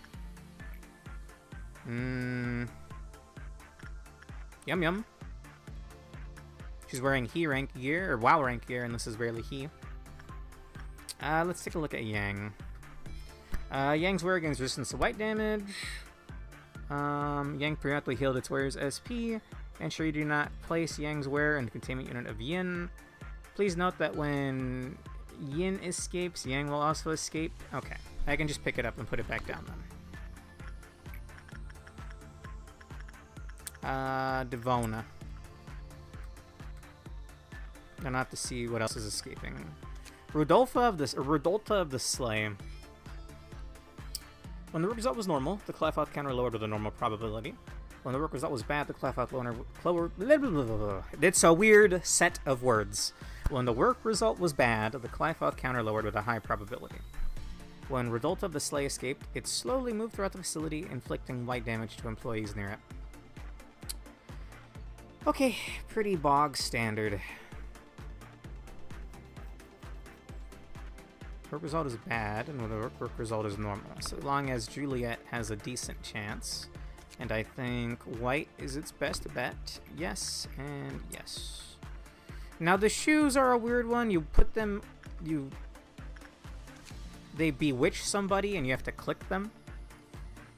Yum yum. She's wearing He rank gear, or WoW rank gear, and this is barely He. Let's take a look at Yang. Yang's wear gains resistance to white damage. Yang periodically healed its wearer's SP. Ensure you do not place Yang's wear in the containment unit of Yin. Please note that when Yin escapes, Yang will also escape. Okay, I can just pick it up and put it back down then. Devona. I'm gonna have to see what else is escaping. Rudolta of the Slay. When the work result was normal, the Clefout counter lowered with a normal probability. When the work result was bad, the Clefout lowered. It's a weird set of words. When the work result was bad, the Clefout counter lowered with a high probability. When Rudolta of the Slay escaped, it slowly moved throughout the facility, inflicting white damage to employees near it. Okay, pretty bog standard. Work result is bad, and the work result is normal. So long as Juliet has a decent chance. And I think white is its best bet. Yes, and yes. Now the shoes are a weird one. You put them... They bewitch somebody, and you have to click them.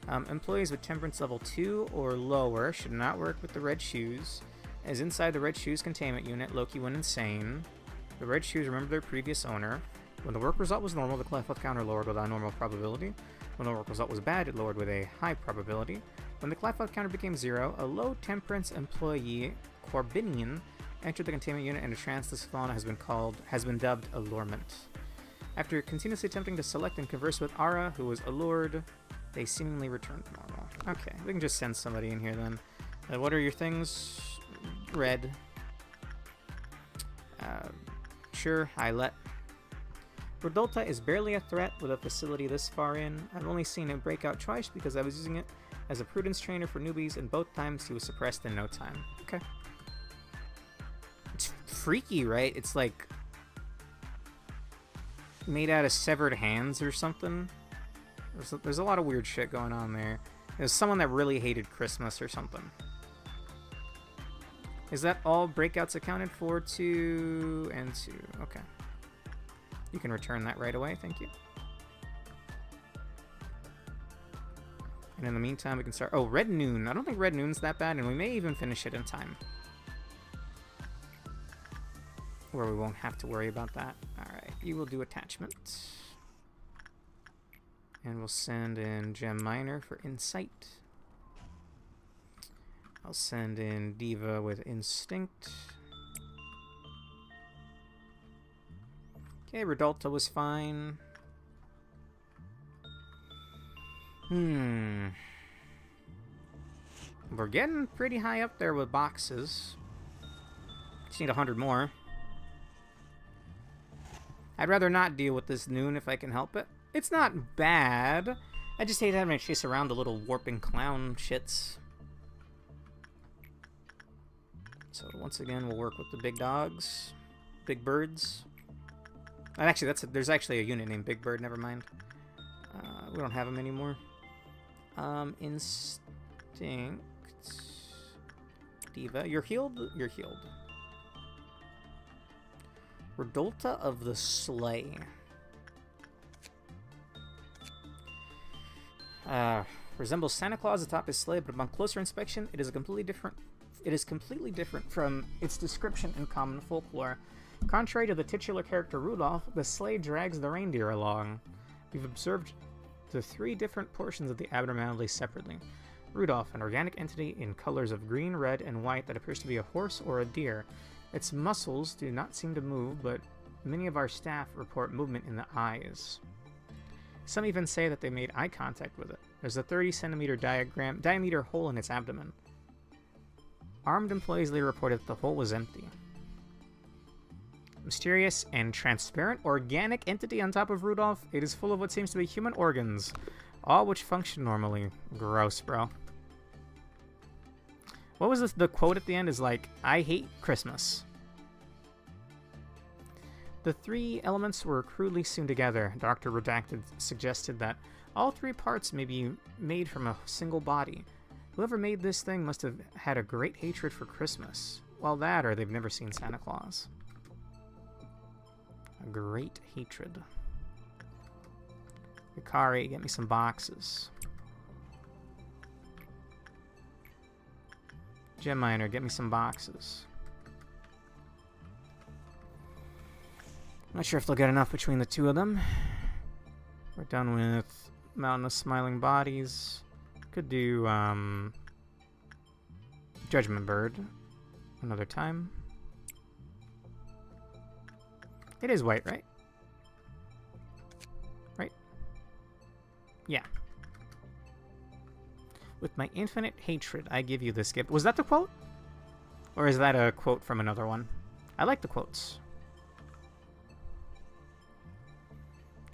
Employees with temperance level 2 or lower should not work with the red shoes, as inside the red shoes containment unit, Loki went insane. The red shoes remember their previous owner. When the work result was normal, the Clefout counter lowered with a normal probability. When the work result was bad, it lowered with a high probability. When the Clefout counter became 0, a low temperance employee, Corbinian, entered the containment unit in a trance. This phenomena has been dubbed allurement. After continuously attempting to select and converse with Ara, who was allured, they seemingly returned to normal. Okay, we can just send somebody in here then. What are your things? Red. Sure, I let. Rudolta is barely a threat with a facility this far in. I've only seen it break out twice because I was using it as a prudence trainer for newbies, and both times he was suppressed in no time. Okay. It's freaky, right? It's like made out of severed hands or something. There's a lot of weird shit going on there. There's someone that really hated Christmas or something. Is that all breakouts accounted for? 2 and 2. Okay. You can return that right away, thank you. And in the meantime, we can start... Oh, Red Noon. I don't think Red Noon's that bad, and we may even finish it in time. Where we won't have to worry about that. Alright, you will do attachment. And we'll send in Gem Miner for Insight. I'll send in Diva with Instinct. Okay, Rudolta was fine. We're getting pretty high up there with boxes. Just need 100 more. I'd rather not deal with this Noon if I can help it. It's not bad. I just hate having to chase around the little warping clown shits. So once again, we'll work with the big dogs. Big birds. And actually, there's actually a unit named Big Bird, never mind. We don't have them anymore. Instinct. Diva. You're healed? You're healed. Rudolta of the Slay. Resembles Santa Claus atop his sleigh, but upon closer inspection, it is completely different from its description in common folklore. Contrary to the titular character Rudolph, the sleigh drags the reindeer along. We've observed the 3 different portions of the abnormality separately. Rudolph, an organic entity in colors of green, red, and white that appears to be a horse or a deer. Its muscles do not seem to move, but many of our staff report movement in the eyes. Some even say that they made eye contact with it. There's a 30-centimeter diameter hole in its abdomen. Armed employees later reported that the hole was empty. Mysterious and transparent organic entity on top of Rudolph. It is full of what seems to be human organs, all which function normally. Gross, bro. What was this? The quote at the end is like, I hate Christmas. The three elements were crudely sewn together. Dr. Redacted suggested that all three parts may be made from a single body. Whoever made this thing must have had a great hatred for Christmas. Well, that or they've never seen Santa Claus. A great hatred. Yukari, get me some boxes. Gem Miner, get me some boxes. Not sure if they'll get enough between the two of them. We're done with Mountain of Smiling Bodies. Could do Judgment Bird another time. It is white, right? Right? Yeah. With my infinite hatred, I give you this gift. Was that the quote? Or is that a quote from another one? I like the quotes.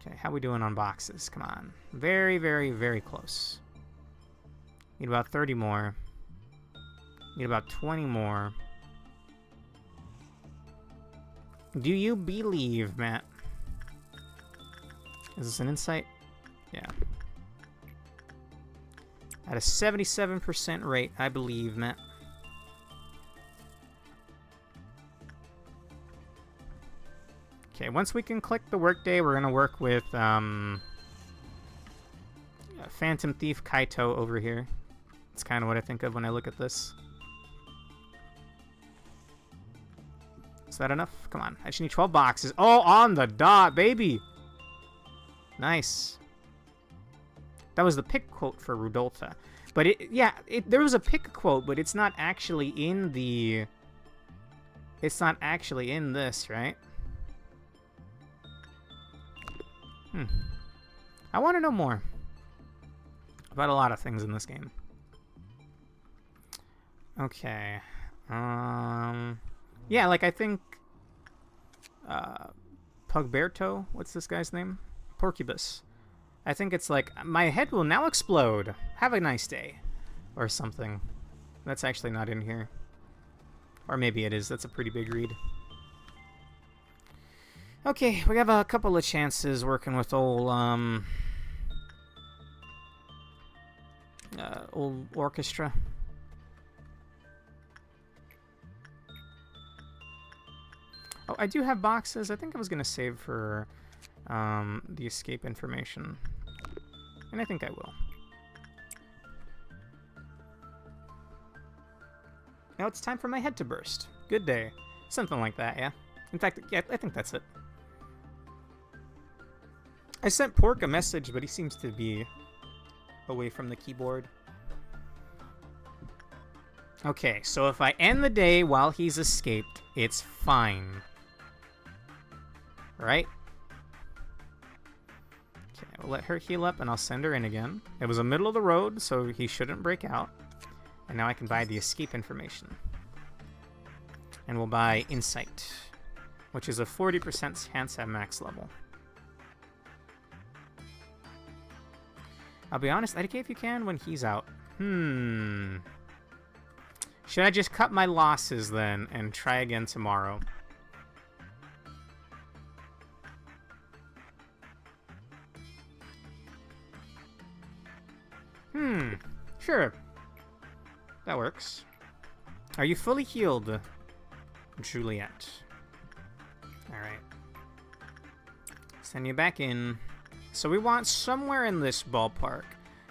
Okay, how we doing on boxes? Come on. Very, very, very close. Need about 30 more. Need about 20 more. Do you believe, Matt? Is this an insight? Yeah. At a 77% rate, I believe, Matt. Okay, once we can click the workday, we're going to work with Phantom Thief Kaito over here. That's kind of what I think of when I look at this. Is that enough? Come on. I just need 12 boxes. Oh, on the dot, baby! Nice. That was the pick quote for Rudolta. But there was a pick quote, but it's not actually in the... It's not actually in this, right? I want to know more about a lot of things in this game. Okay. Yeah, like I think Pugberto, what's this guy's name? Porcubus. I think it's like, my head will now explode. Have a nice day. Or something. That's actually not in here. Or maybe it is. That's a pretty big read. Okay, we have a couple of chances working with old orchestra. Oh, I do have boxes. I think I was going to save for the escape information. And I think I will. Now it's time for my head to burst. Good day. Something like that, yeah? In fact, yeah, I think that's it. I sent Pork a message, but he seems to be away from the keyboard. Okay, so if I end the day while he's escaped, it's fine. Right? Okay, we'll let her heal up and I'll send her in again. It was the middle of the road, so he shouldn't break out. And now I can buy the escape information. And we'll buy Insight, which is a 40% chance at max level. I'll be honest, IDK if you can when he's out. Should I just cut my losses then and try again tomorrow? Sure. That works. Are you fully healed, Juliet? Alright. Send you back in. So we want somewhere in this ballpark.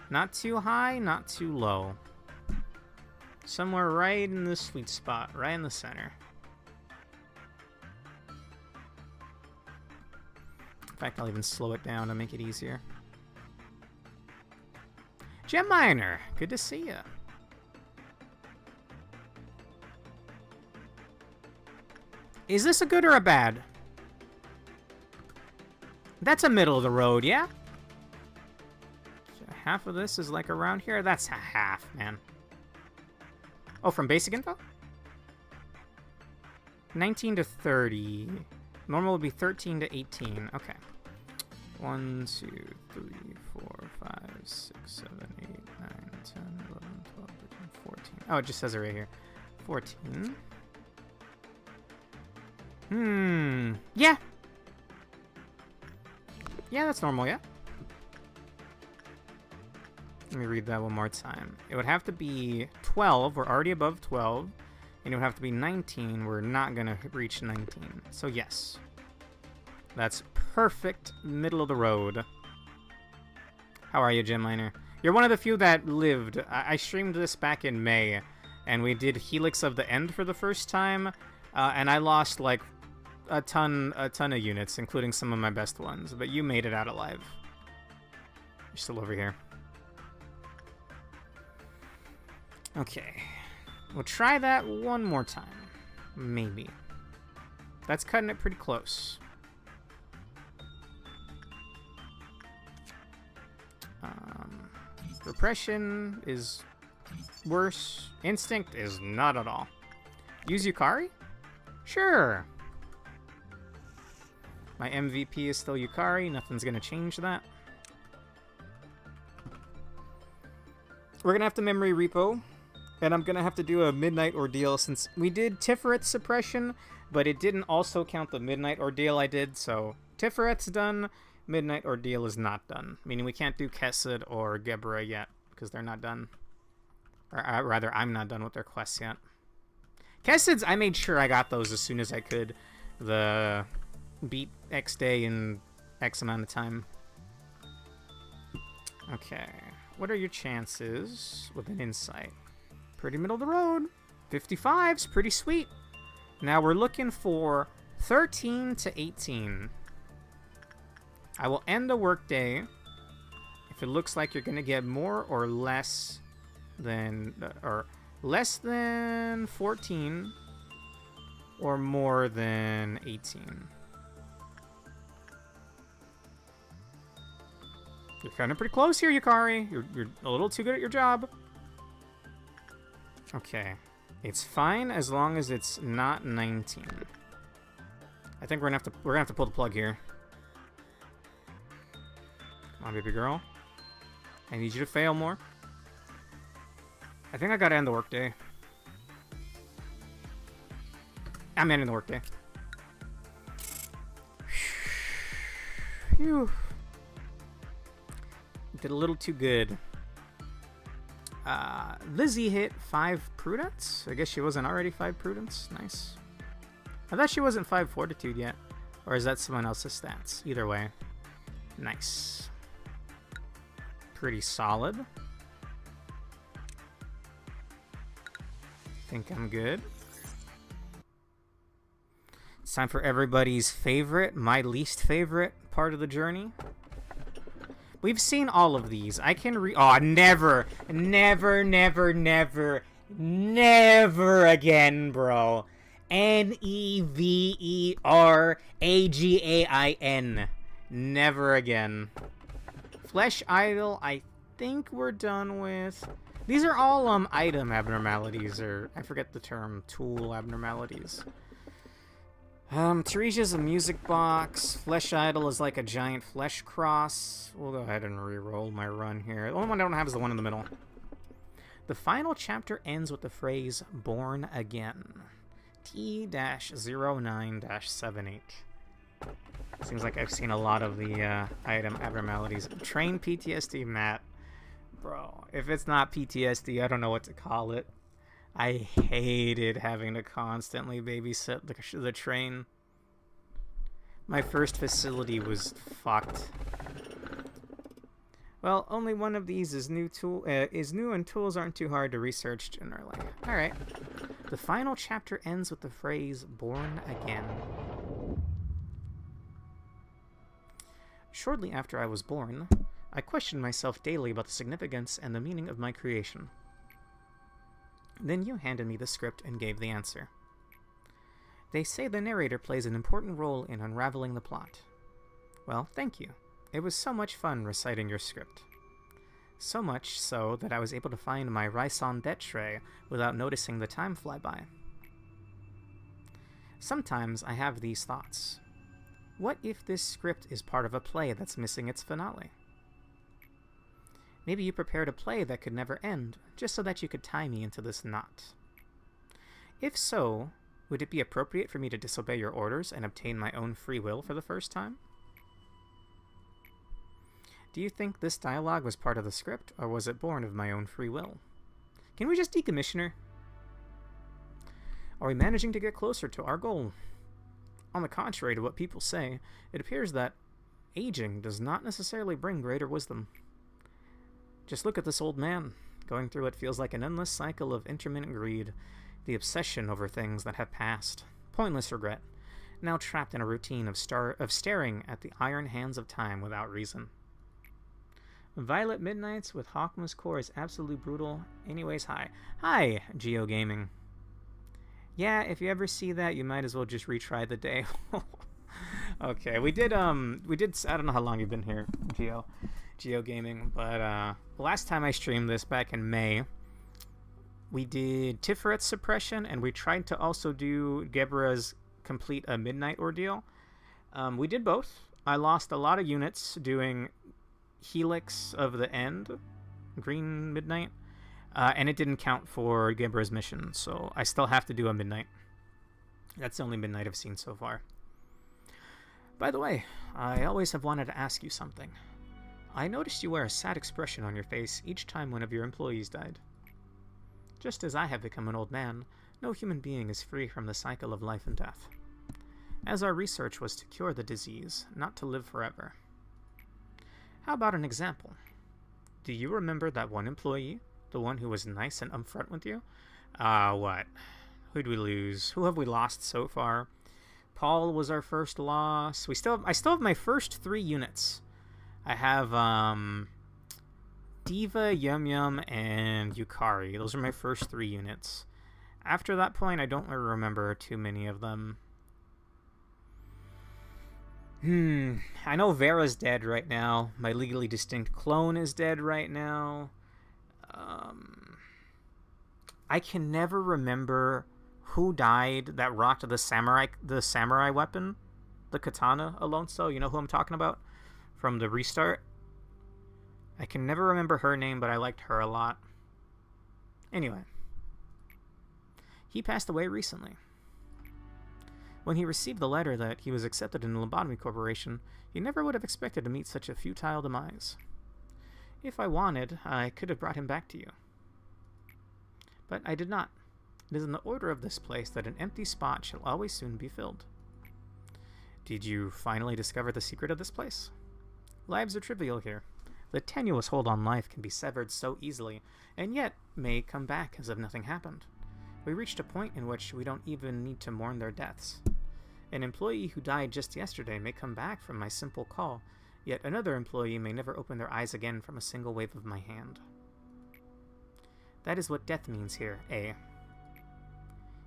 Not too high, not too low. Somewhere right in the sweet spot, right in the center. In fact, I'll even slow it down to make it easier. Gem Miner, good to see ya. Is this a good or a bad? That's a middle of the road, yeah? So half of this is like around here. That's a half, man. Oh, from basic info? 19 to 30. Normal would be 13 to 18. Okay. 1, 2, 3, 4, 5, 6, 7, 8, 9, 10, 11, 12, 13, 14. Oh, it just says it right here. 14. Yeah. Yeah, that's normal, yeah. Let me read that one more time. It would have to be 12. We're already above 12. And it would have to be 19. We're not going to reach 19. So, yes. That's perfect middle of the road. How are you, Gem Miner? You're one of the few that lived. I streamed this back in May. And we did Helix of the End for the first time. And I lost, like, a ton of units, including some of my best ones. But you made it out alive. You're still over here. Okay. We'll try that one more time. Maybe. That's cutting it pretty close. Repression is worse. Instinct is not at all. Use Yukari? Sure. My MVP is still Yukari. Nothing's going to change that. We're going to have to memory repo. And I'm going to have to do a Midnight Ordeal since we did Tiferet Suppression, but it didn't also count the Midnight Ordeal I did, so Tiferet's done, Midnight Ordeal is not done. Meaning we can't do Kesed or Gebura yet, because they're not done. Or rather, I'm not done with their quests yet. Kesed's, I made sure I got those as soon as I could. The beat X day in X amount of time. Okay. What are your chances with an insight? Pretty middle of the road. 55's pretty sweet. Now we're looking for 13 to 18. I will end the workday if it looks like you're going to get more or less than 14 or more than 18. You're kind of pretty close here, Yukari. You're a little too good at your job. Okay. It's fine as long as it's not 19. I think we're gonna have to pull the plug here. Come on, baby girl. I need you to fail more. I think I gotta end the workday. I'm ending the workday. Phew. Did a little too good. Lizzie hit 5 Prudence. I guess she wasn't already 5 Prudence. Nice. I thought she wasn't 5 Fortitude yet. Or is that someone else's stats? Either way. Nice. Pretty solid. Think I'm good. It's time for everybody's favorite, my least favorite part of the journey. We've seen all of these. I can oh, never again, bro. Neveragain. Never again. Flesh Idol, I think we're done with. These are all item abnormalities, or I forget the term, tool abnormalities. Teresia's a music box. Flesh Idol is like a giant flesh cross. We'll go ahead and re-roll my run here. The only one I don't have is the one in the middle. The final chapter ends with the phrase, Born Again. T-09-78. Seems like I've seen a lot of the item abnormalities. Train PTSD, Matt. Bro, if it's not PTSD, I don't know what to call it. I hated having to constantly babysit the train. My first facility was fucked. Well, only one of these is new and tools aren't too hard to research generally. Alright. The final chapter ends with the phrase, Born Again. Shortly after I was born, I questioned myself daily about the significance and the meaning of my creation. Then you handed me the script and gave the answer. They say the narrator plays an important role in unraveling the plot. Well, thank you. It was so much fun reciting your script. So much so that I was able to find my raison d'etre without noticing the time fly by. Sometimes I have these thoughts. What if this script is part of a play that's missing its finale? Maybe you prepared a play that could never end, just so that you could tie me into this knot. If so, would it be appropriate for me to disobey your orders and obtain my own free will for the first time? Do you think this dialogue was part of the script, or was it born of my own free will? Can we just decommission her? Are we managing to get closer to our goal? On the contrary to what people say, it appears that aging does not necessarily bring greater wisdom. Just look at this old man. Going through what feels like an endless cycle of intermittent greed, the obsession over things that have passed, pointless regret, now trapped in a routine of staring at the iron hands of time without reason. Violet Midnights with Hawkman's Core is absolutely brutal. Anyways, hi. Hi, Geo Gaming. Yeah, if you ever see that, you might as well just retry the day. Okay, we did, I don't know how long you've been here, Geo Gaming, but, last time I streamed this back in May, we did Tiferet Suppression, and we tried to also do Gebura's Complete a Midnight Ordeal. We did both. I lost a lot of units doing Helix of the End, Green Midnight, and it didn't count for Gebura's Mission, so I still have to do a Midnight. That's the only Midnight I've seen so far. By the way, I always have wanted to ask you something. I noticed you wear a sad expression on your face each time one of your employees died. Just as I have become an old man, no human being is free from the cycle of life and death. As our research was to cure the disease, not to live forever. How about an example? Do you remember that one employee? The one who was nice and upfront with you? What? Who'd we lose? Who have we lost so far? Paul was our first loss. I still have my first 3 units. I have Diva, Yum Yum, and Yukari. Those are my first 3 units. After that point, I don't really remember too many of them. I know Vera's dead right now. My legally distinct clone is dead right now. I can never remember who died that rocked the samurai weapon, the katana Alonso. You know who I'm talking about from the restart? I can never remember her name, but I liked her a lot. Anyway, he passed away recently. When he received the letter that he was accepted in the Lobotomy Corporation, he never would have expected to meet such a futile demise. If I wanted, I could have brought him back to you. But I did not. It is in the order of this place that an empty spot shall always soon be filled. Did you finally discover the secret of this place? Lives are trivial here. The tenuous hold on life can be severed so easily, and yet may come back as if nothing happened. We reached a point in which we don't even need to mourn their deaths. An employee who died just yesterday may come back from my simple call, yet another employee may never open their eyes again from a single wave of my hand. That is what death means here, eh?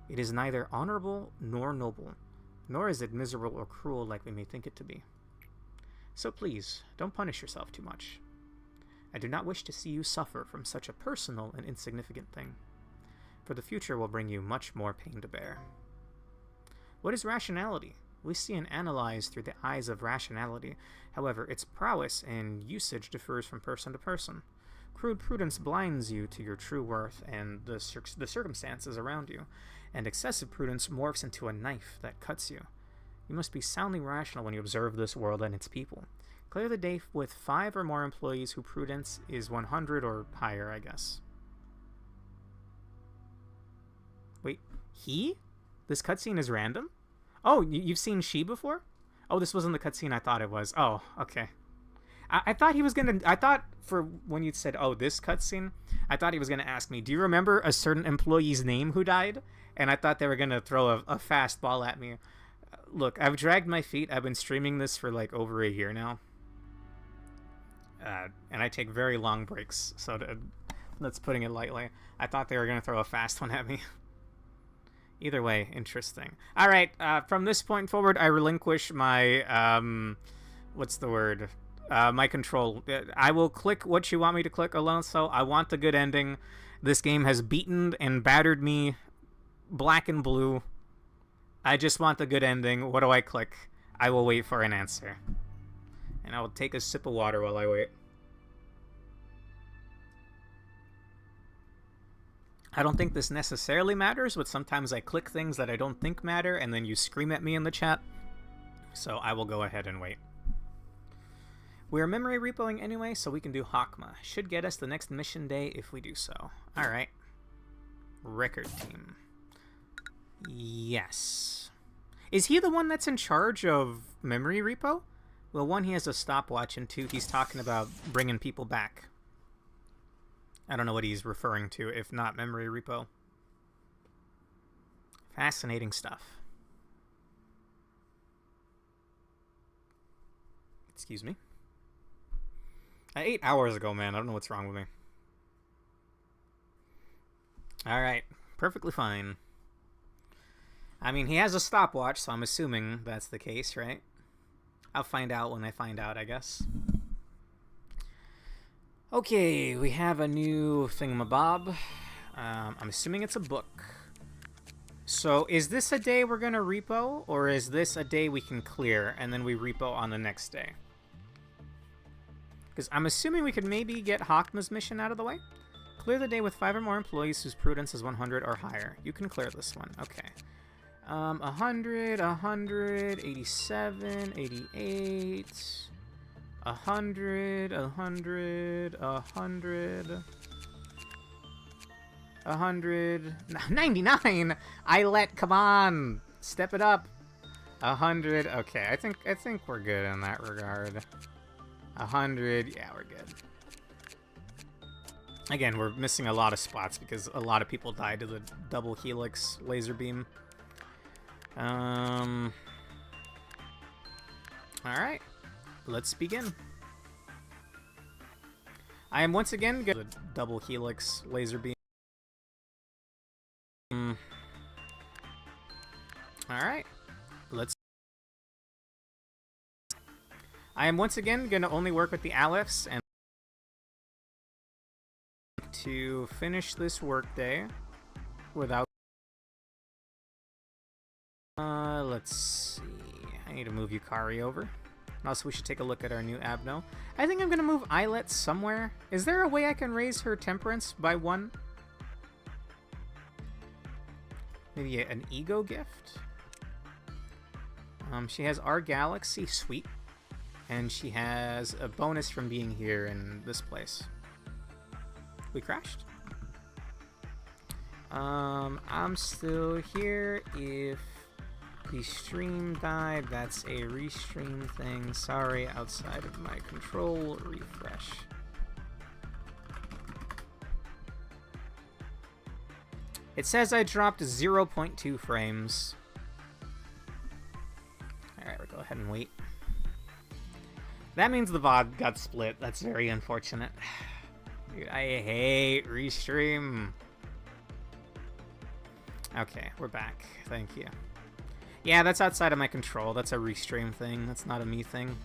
It is neither honorable nor noble, nor is it miserable or cruel like we may think it to be. So please, don't punish yourself too much. I do not wish to see you suffer from such a personal and insignificant thing, for the future will bring you much more pain to bear. What is rationality? We see and analyze through the eyes of rationality. However, its prowess and usage differs from person to person. Crude prudence blinds you to your true worth and the circumstances around you, and excessive prudence morphs into a knife that cuts you. You must be soundly rational when you observe this world and its people. Clear the day with 5 or more employees whose prudence is 100 or higher, I guess. Wait, he? This cutscene is random? Oh, you've seen she before? Oh, this wasn't the cutscene I thought it was. Oh, okay. I thought he was gonna... I thought for when you said, oh, this cutscene, I thought he was gonna ask me, do you remember a certain employee's name who died? And I thought they were gonna throw a fastball at me. Look, I've dragged my feet. I've been streaming this for like over a year now. And I take very long breaks, so that's putting it lightly. I thought they were gonna throw a fast one at me. Either way, interesting. All right, from this point forward, I relinquish my, what's the word? My control. I will click what you want me to click, Alonso. I want the good ending. This game has beaten and battered me black and blue. I just want the good ending. What do I click? I will wait for an answer. And I will take a sip of water while I wait. I don't think this necessarily matters, but sometimes I click things that I don't think matter, and then you scream at me in the chat. So I will go ahead and wait. We're memory repoing anyway, so we can do Hakma. Should get us the next mission day if we do so. Alright. Record team. Yes. Is he the one that's in charge of memory repo? Well, one, he has a stopwatch, and two, he's talking about bringing people back. I don't know what he's referring to, if not memory repo. Fascinating stuff. Excuse me. 8 hours ago, man. I don't know what's wrong with me. Alright. Perfectly fine. I mean, he has a stopwatch, so I'm assuming that's the case, right? I'll find out when I find out, I guess. Okay, we have a new thingamabob. I'm assuming it's a book. So, is this a day we're gonna repo, or is this a day we can clear, and then we repo on the next day? Because I'm assuming we could maybe get Hakma's mission out of the way. Clear the day with 5 or more employees whose prudence is 100 or higher. You can clear this one. Okay. 100, 100, 87, 88, 100, 100, 100, 100, 99. Come on, step it up. 100. Okay, I think we're good in that regard. 100. Yeah, we're good. Again, we're missing a lot of spots because a lot of people died to the double helix laser beam. All right, let's begin. I am once again going to double helix laser beam. All right, let's. I am once again going to only work with the Aleph and to finish this workday without. Let's see. I need to move Yukari over. And also, we should take a look at our new Abno. I think I'm going to move Islet somewhere. Is there a way I can raise her temperance by 1? Maybe an ego gift? She has our galaxy. Sweet. And she has a bonus from being here in this place. We crashed? I'm still here. If the stream died, that's a restream thing. Sorry, outside of my control. Refresh. It says I dropped 0.2 frames. Alright, we'll go ahead and wait. That means the VOD got split. That's very unfortunate. Dude, I hate restream. Okay, we're back. Thank you. Yeah, that's outside of my control. That's a restream thing. That's not a me thing.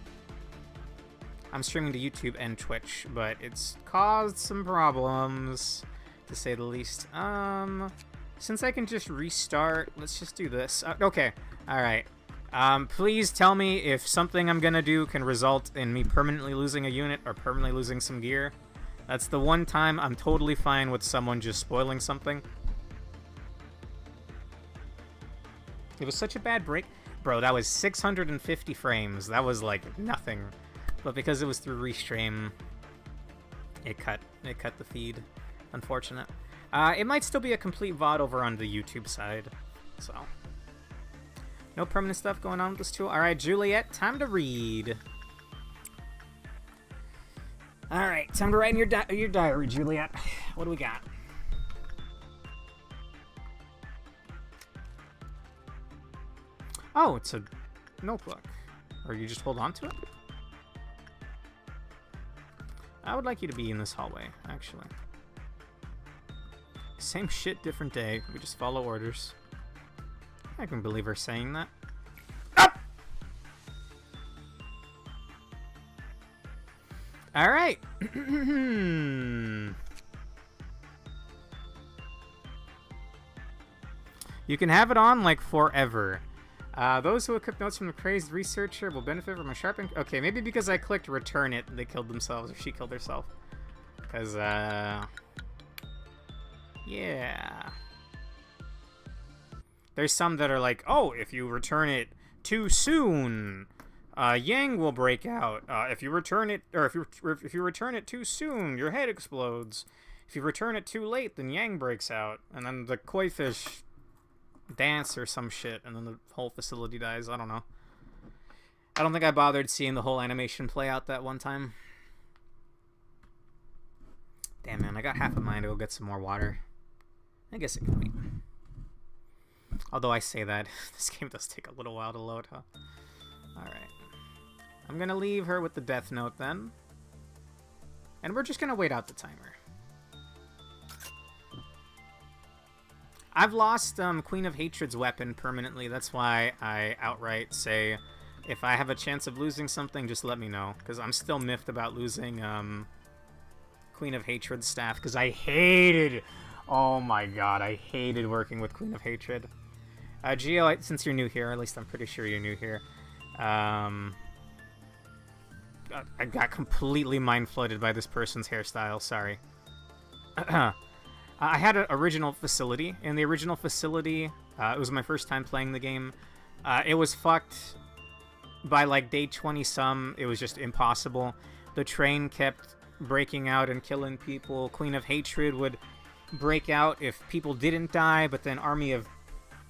I'm streaming to YouTube and Twitch, but it's caused some problems, to say the least. Since I can just restart, let's just do this. Okay, alright. Please tell me if something I'm gonna do can result in me permanently losing a unit or permanently losing some gear. That's the one time I'm totally fine with someone just spoiling something. It was such a bad break. Bro, that was 650 frames. That was like nothing. But because it was through restream, it cut the feed. Unfortunate. It might still be a complete VOD over on the YouTube side. So, no permanent stuff going on with this tool. Alright, Juliet, time to read. Alright, time to write in your diary, Juliet. What do we got? Oh, it's a notebook. Or you just hold on to it? I would like you to be in this hallway, actually. Same shit, different day. We just follow orders. I can believe her saying that. Ah! Alright. You can have it on, like, forever. Those who equip notes from the crazed researcher will benefit from a sharp... Okay, maybe because I clicked return it, they killed themselves, or she killed herself. Because, yeah. There's some that are like, oh, if you return it too soon, Yang will break out. If you return it, or if you return it too soon, your head explodes. If you return it too late, then Yang breaks out. And then the koi fish dance or some shit, and then the whole facility dies. I don't know. I don't think I bothered seeing the whole animation play out that one time. Damn, man, I got half a mind to go get some more water. I guess it can wait. Although I say that, this game does take a little while to load, huh? Alright. I'm gonna leave her with the death note then. And we're just gonna wait out the timer. I've lost Queen of Hatred's weapon permanently. That's why I outright say, if I have a chance of losing something, just let me know. Because I'm still miffed about losing Queen of Hatred's staff. Because I hated... Oh my god, I hated working with Queen of Hatred. Geo, since you're new here, at least I'm pretty sure you're new here. I got completely mind-flooded by this person's hairstyle. Sorry. I had an original facility. In the original facility, it was my first time playing the game. It was fucked by like day 20-some. It was just impossible. The train kept breaking out and killing people. Queen of Hatred would break out if people didn't die, but then Army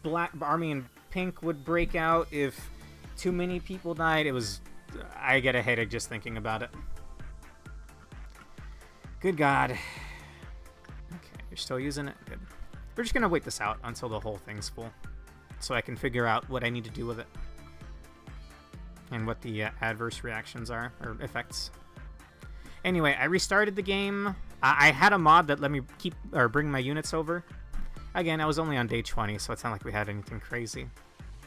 in Pink would break out if too many people died. It was... I get a headache just thinking about it. Good God. You're still using it? Good. We're just going to wait this out until the whole thing's full, so I can figure out what I need to do with it. And what the adverse reactions are, or effects. Anyway, I restarted the game. I had a mod that let me bring my units over. Again, I was only on day 20, so it's not like we had anything crazy.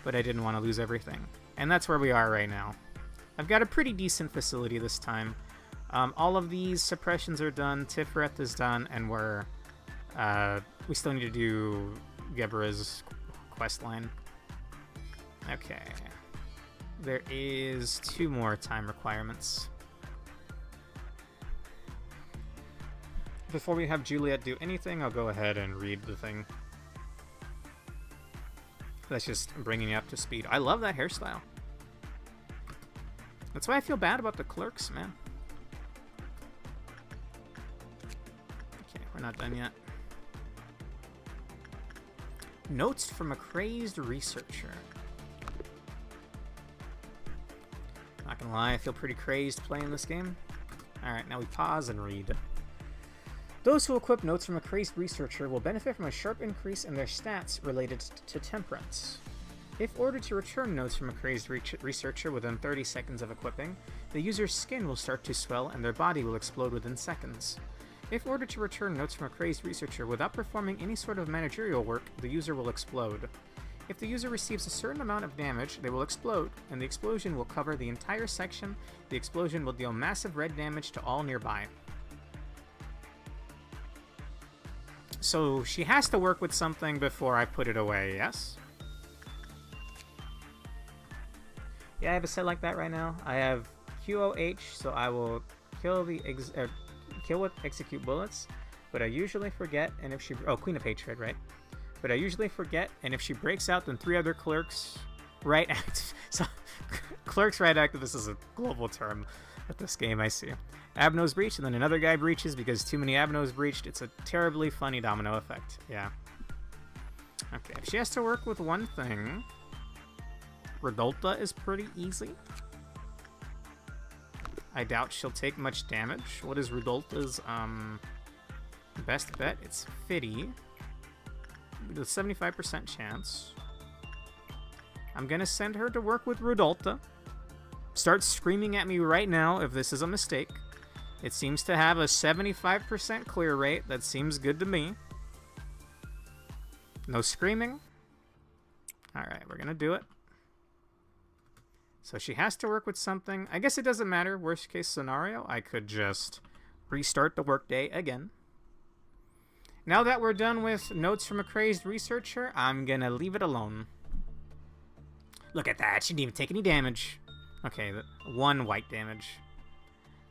But I didn't want to lose everything. And that's where we are right now. I've got a pretty decent facility this time. All of these suppressions are done, Tiferet is done, and we still need to do Gebura's quest line. Okay. There is 2 more time requirements. Before we have Juliet do anything, I'll go ahead and read the thing. That's just bringing you up to speed. I love that hairstyle. That's why I feel bad about the clerks, man. Okay, we're not done yet. Notes from a crazed researcher. Not gonna lie, I feel pretty crazed playing this game. Alright, now we pause and read. Those who equip notes from a crazed researcher will benefit from a sharp increase in their stats related to temperance. If ordered to return notes from a crazed researcher within 30 seconds of equipping, the user's skin will start to swell and their body will explode within seconds. If ordered to return notes from a crazed researcher without performing any sort of managerial work, the user will explode. If the user receives a certain amount of damage, they will explode, and the explosion will cover the entire section. The explosion will deal massive red damage to all nearby. So she has to work with something before I put it away, yes? Yeah, I have a set like that right now. I have QOH, so I will kill with execute bullets, but I usually forget, and if she... Oh, Queen of Hatred, right? But I usually forget, and if she breaks out, then 3 other clerks right active. So, clerks right active, this is a global term at this game, I see. Abno's breached, and then another guy breaches because too many Abnos breached. It's a terribly funny domino effect, yeah. Okay, if she has to work with one thing, Redolta is pretty easy. I doubt she'll take much damage. What is Rudolta's best bet? It's Fitty. With a 75% chance. I'm gonna send her to work with Rudolta. Start screaming at me right now if this is a mistake. It seems to have a 75% clear rate. That seems good to me. No screaming. Alright, we're gonna do it. So she has to work with something. I guess it doesn't matter. Worst case scenario, I could just restart the workday again. Now that we're done with notes from a crazed researcher, I'm gonna leave it alone. Look at that. She didn't even take any damage. Okay, 1 white damage.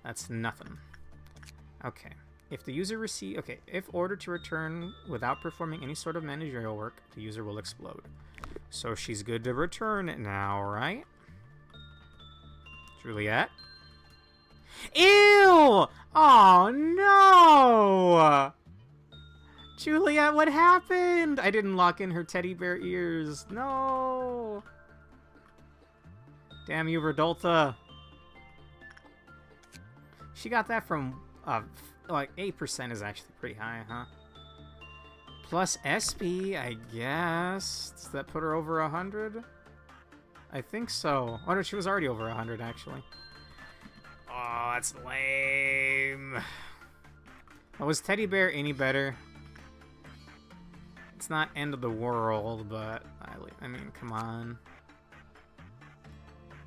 That's nothing. Okay. If the user if ordered to return without performing any sort of managerial work, the user will explode. So she's good to return it now, right? Juliet? Ew! Oh, no! Juliet, what happened? I didn't lock in her teddy bear ears. No! Damn you, Rodolta. She got that from, like, 8% is actually pretty high, huh? Plus SP, I guess. Does that put her over 100? I think so. Oh, no, she was already over 100, actually. Oh, that's lame. Oh, was Teddy Bear any better? It's not end of the world, but I mean, come on.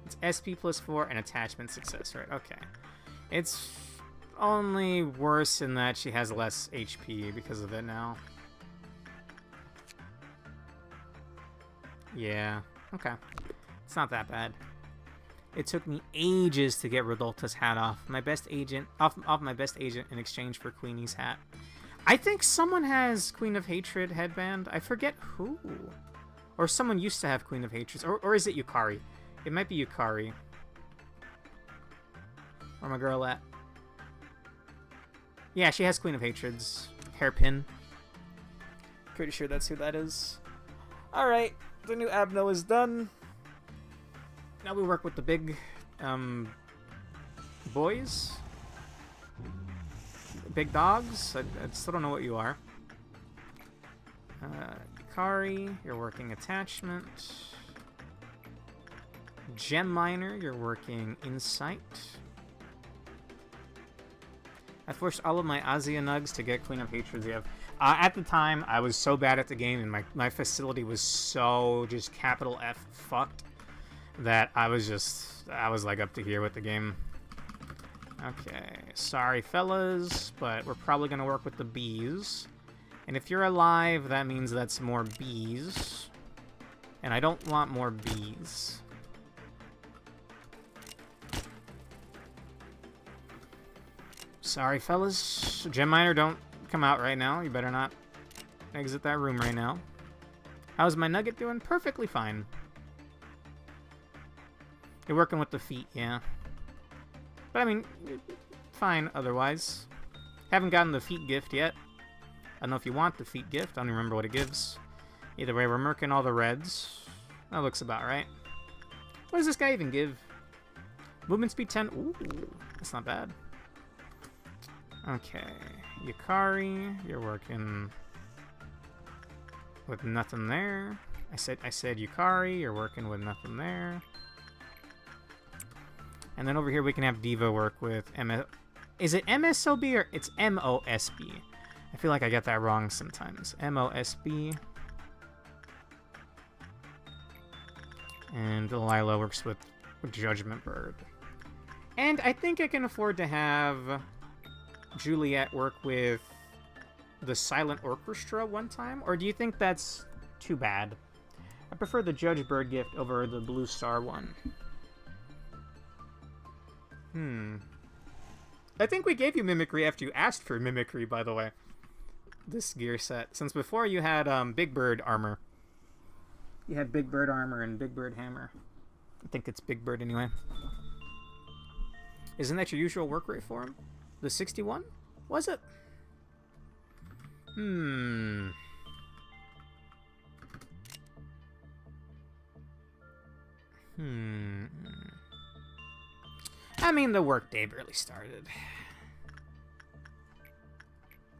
It's SP plus 4 and attachment success, right? Okay. It's only worse in that she has less HP because of it now. Yeah, okay. It's not that bad. It took me ages to get Rodolta's hat off. My best agent off my best agent in exchange for Queenie's hat. I think someone has Queen of Hatred headband. I forget who. Or someone used to have Queen of Hatred. Or is it Yukari? It might be Yukari. Where my girl at? Yeah, she has Queen of Hatred's hairpin. Pretty sure that's who that is. Alright, the new Abno is done. Now we work with the big boys. Big dogs? I still don't know what you are. Yukari, you're working attachment. Gem Miner, you're working insight. I forced all of my Azia nugs to get Queen of Hatred. At the time, I was so bad at the game and my facility was so just capital F fucked that I was like up to here with the game. Okay, sorry fellas, but we're probably gonna work with the bees. And if you're alive, that means that's more bees. And I don't want more bees. Sorry fellas. Gem Miner, don't come out right now. You better not exit that room right now. How's my nugget doing? Perfectly fine. You're working with the feet, yeah. But I mean, fine otherwise. Haven't gotten the feet gift yet. I don't know if you want the feet gift. I don't remember what it gives. Either way, we're merking all the reds. That looks about right. What does this guy even give? Movement speed 10. Ooh, that's not bad. Okay. Yukari, you're working with nothing there. I said Yukari, you're working with nothing there. And then over here we can have Diva work with Is it MSOB or it's MOSB? I feel like I get that wrong sometimes. MOSB. And Delilah works with Judgment Bird. And I think I can afford to have Juliet work with the Silent Orchestra one time. Or do you think that's too bad? I prefer the Judge Bird gift over the Blue Star one. I think we gave you Mimicry after you asked for Mimicry, by the way. This gear set. Since before you had Big Bird armor. You had Big Bird armor and Big Bird hammer. I think it's Big Bird anyway. Isn't that your usual work rate for him? The 61? Was it? I mean, the workday barely started.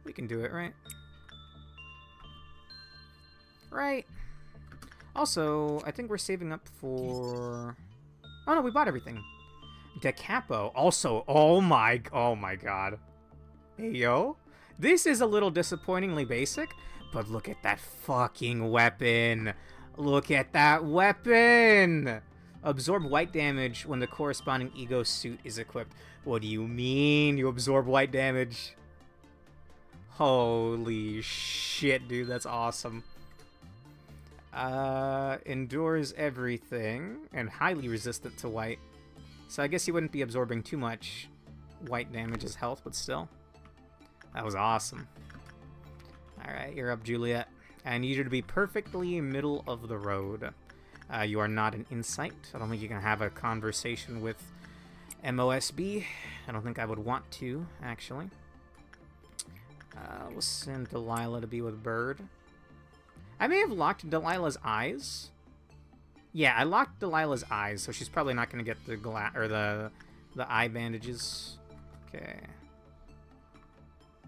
We can do it, right? Right. Also, I think we're saving up for... Oh no, we bought everything. Da Capo. Also, oh my god. Hey, yo. This is a little disappointingly basic, but look at that fucking weapon. Look at that weapon! Absorb white damage when the corresponding ego suit is equipped. What do you mean you absorb white damage? Holy shit, dude, that's awesome. Endures everything, and highly resistant to white. So I guess he wouldn't be absorbing too much white damage's health, but still. That was awesome. Alright, you're up, Juliet. I need you to be perfectly middle of the road. You are not an insight. I don't think you can have a conversation with MOSB. I don't think I would want to, actually. We'll send Delilah to be with Bird. I may have locked Delilah's eyes. Yeah, I locked Delilah's eyes, so she's probably not going to get the the eye bandages. Okay.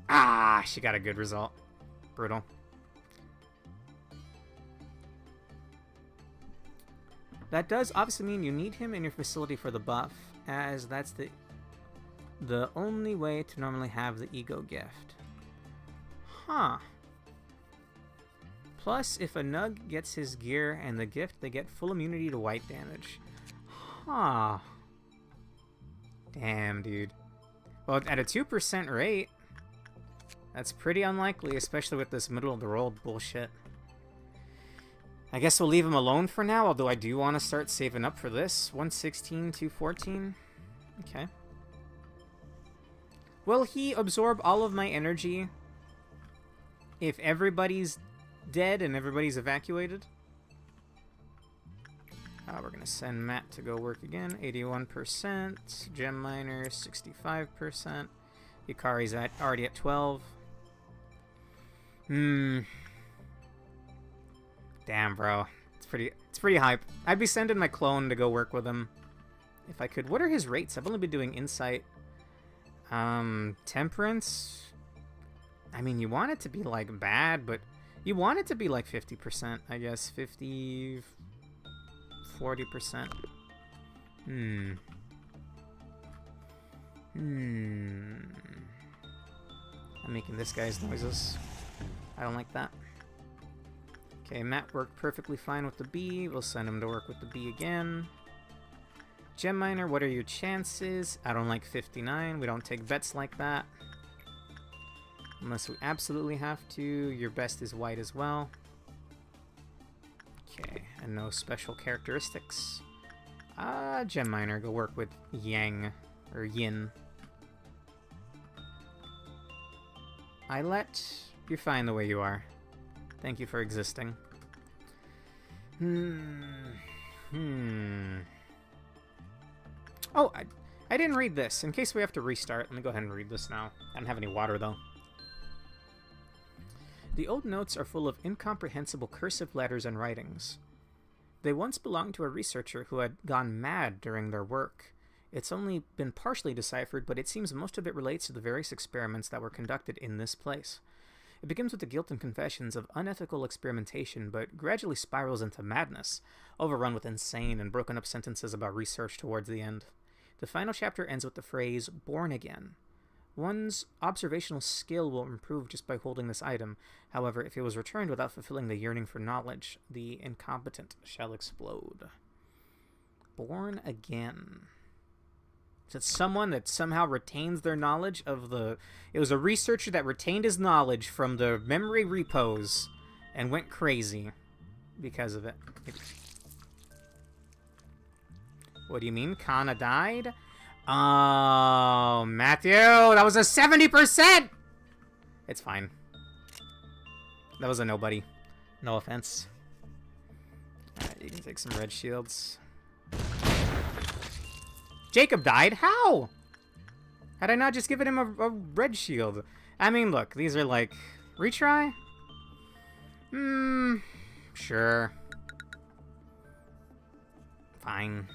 Ah, she got a good result. Brutal. That does obviously mean you need him in your facility for the buff, as that's the only way to normally have the ego gift. Huh. Plus, if a Nug gets his gear and the gift, they get full immunity to white damage. Huh. Damn, dude. Well, at a 2% rate, that's pretty unlikely, especially with this middle-of-the-road bullshit. I guess we'll leave him alone for now, although I do want to start saving up for this. 116, 214. Okay. Will he absorb all of my energy if everybody's dead and everybody's evacuated? We're going to send Matt to go work again. 81%. Gem Miner, 65%. Yukari's already at 12. Damn, bro. It's pretty hype. I'd be sending my clone to go work with him if I could. What are his rates? I've only been doing Insight. Temperance. I mean, you want it to be, like, bad, but you want it to be, like, 50%, I guess. 50... 40%. I'm making this guy's noises. I don't like that. Okay, Matt worked perfectly fine with the bee. We'll send him to work with the bee again. Gem Miner, what are your chances? I don't like 59. We don't take bets like that. Unless we absolutely have to. Your best is white as well. Okay, and no special characteristics. Gem Miner, go work with Yang, or Yin. Eyelet, you're fine the way you are. Thank you for existing. Oh, I didn't read this. In case we have to restart, let me go ahead and read this now. I don't have any water, though. The old notes are full of incomprehensible cursive letters and writings. They once belonged to a researcher who had gone mad during their work. It's only been partially deciphered, but it seems most of it relates to the various experiments that were conducted in this place. It begins with the guilt and confessions of unethical experimentation, but gradually spirals into madness, overrun with insane and broken up sentences about research towards the end. The final chapter ends with the phrase, "born again." One's observational skill will improve just by holding this item. However, if it was returned without fulfilling the yearning for knowledge, the incompetent shall explode. Born again. Is it someone that somehow retains their knowledge of the... It was a researcher that retained his knowledge from the memory repos and went crazy because of it. What do you mean? Kana died? Oh, Matthew, that was a 70%! It's fine. That was a nobody. No offense. Alright, you can take some red shields. Jacob died? How? Had I not just given him a red shield? I mean, look, these are like... Retry? Sure. Fine.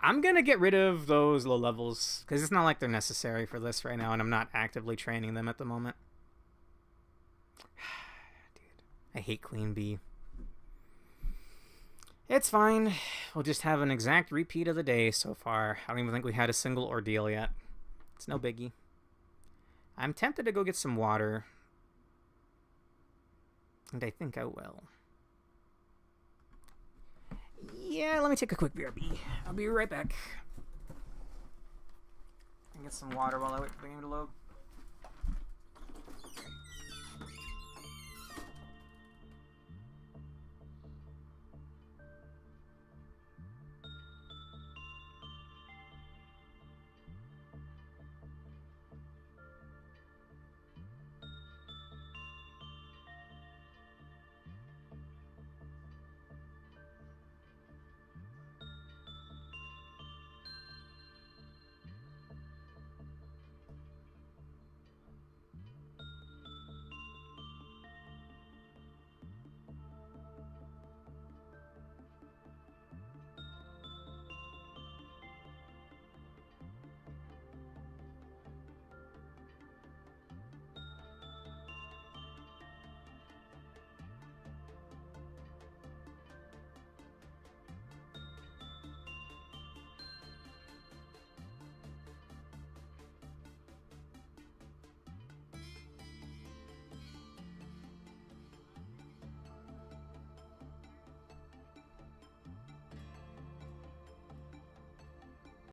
I'm gonna get rid of those low levels, because it's not like they're necessary for this right now, and I'm not actively training them at the moment. Dude, I hate Queen Bee. It's fine. We'll just have an exact repeat of the day so far. I don't even think we had a single ordeal yet. It's no biggie. I'm tempted to go get some water. And I think I will. Yeah, let me take a quick BRB. I'll be right back. And get some water while I wait for the game to load.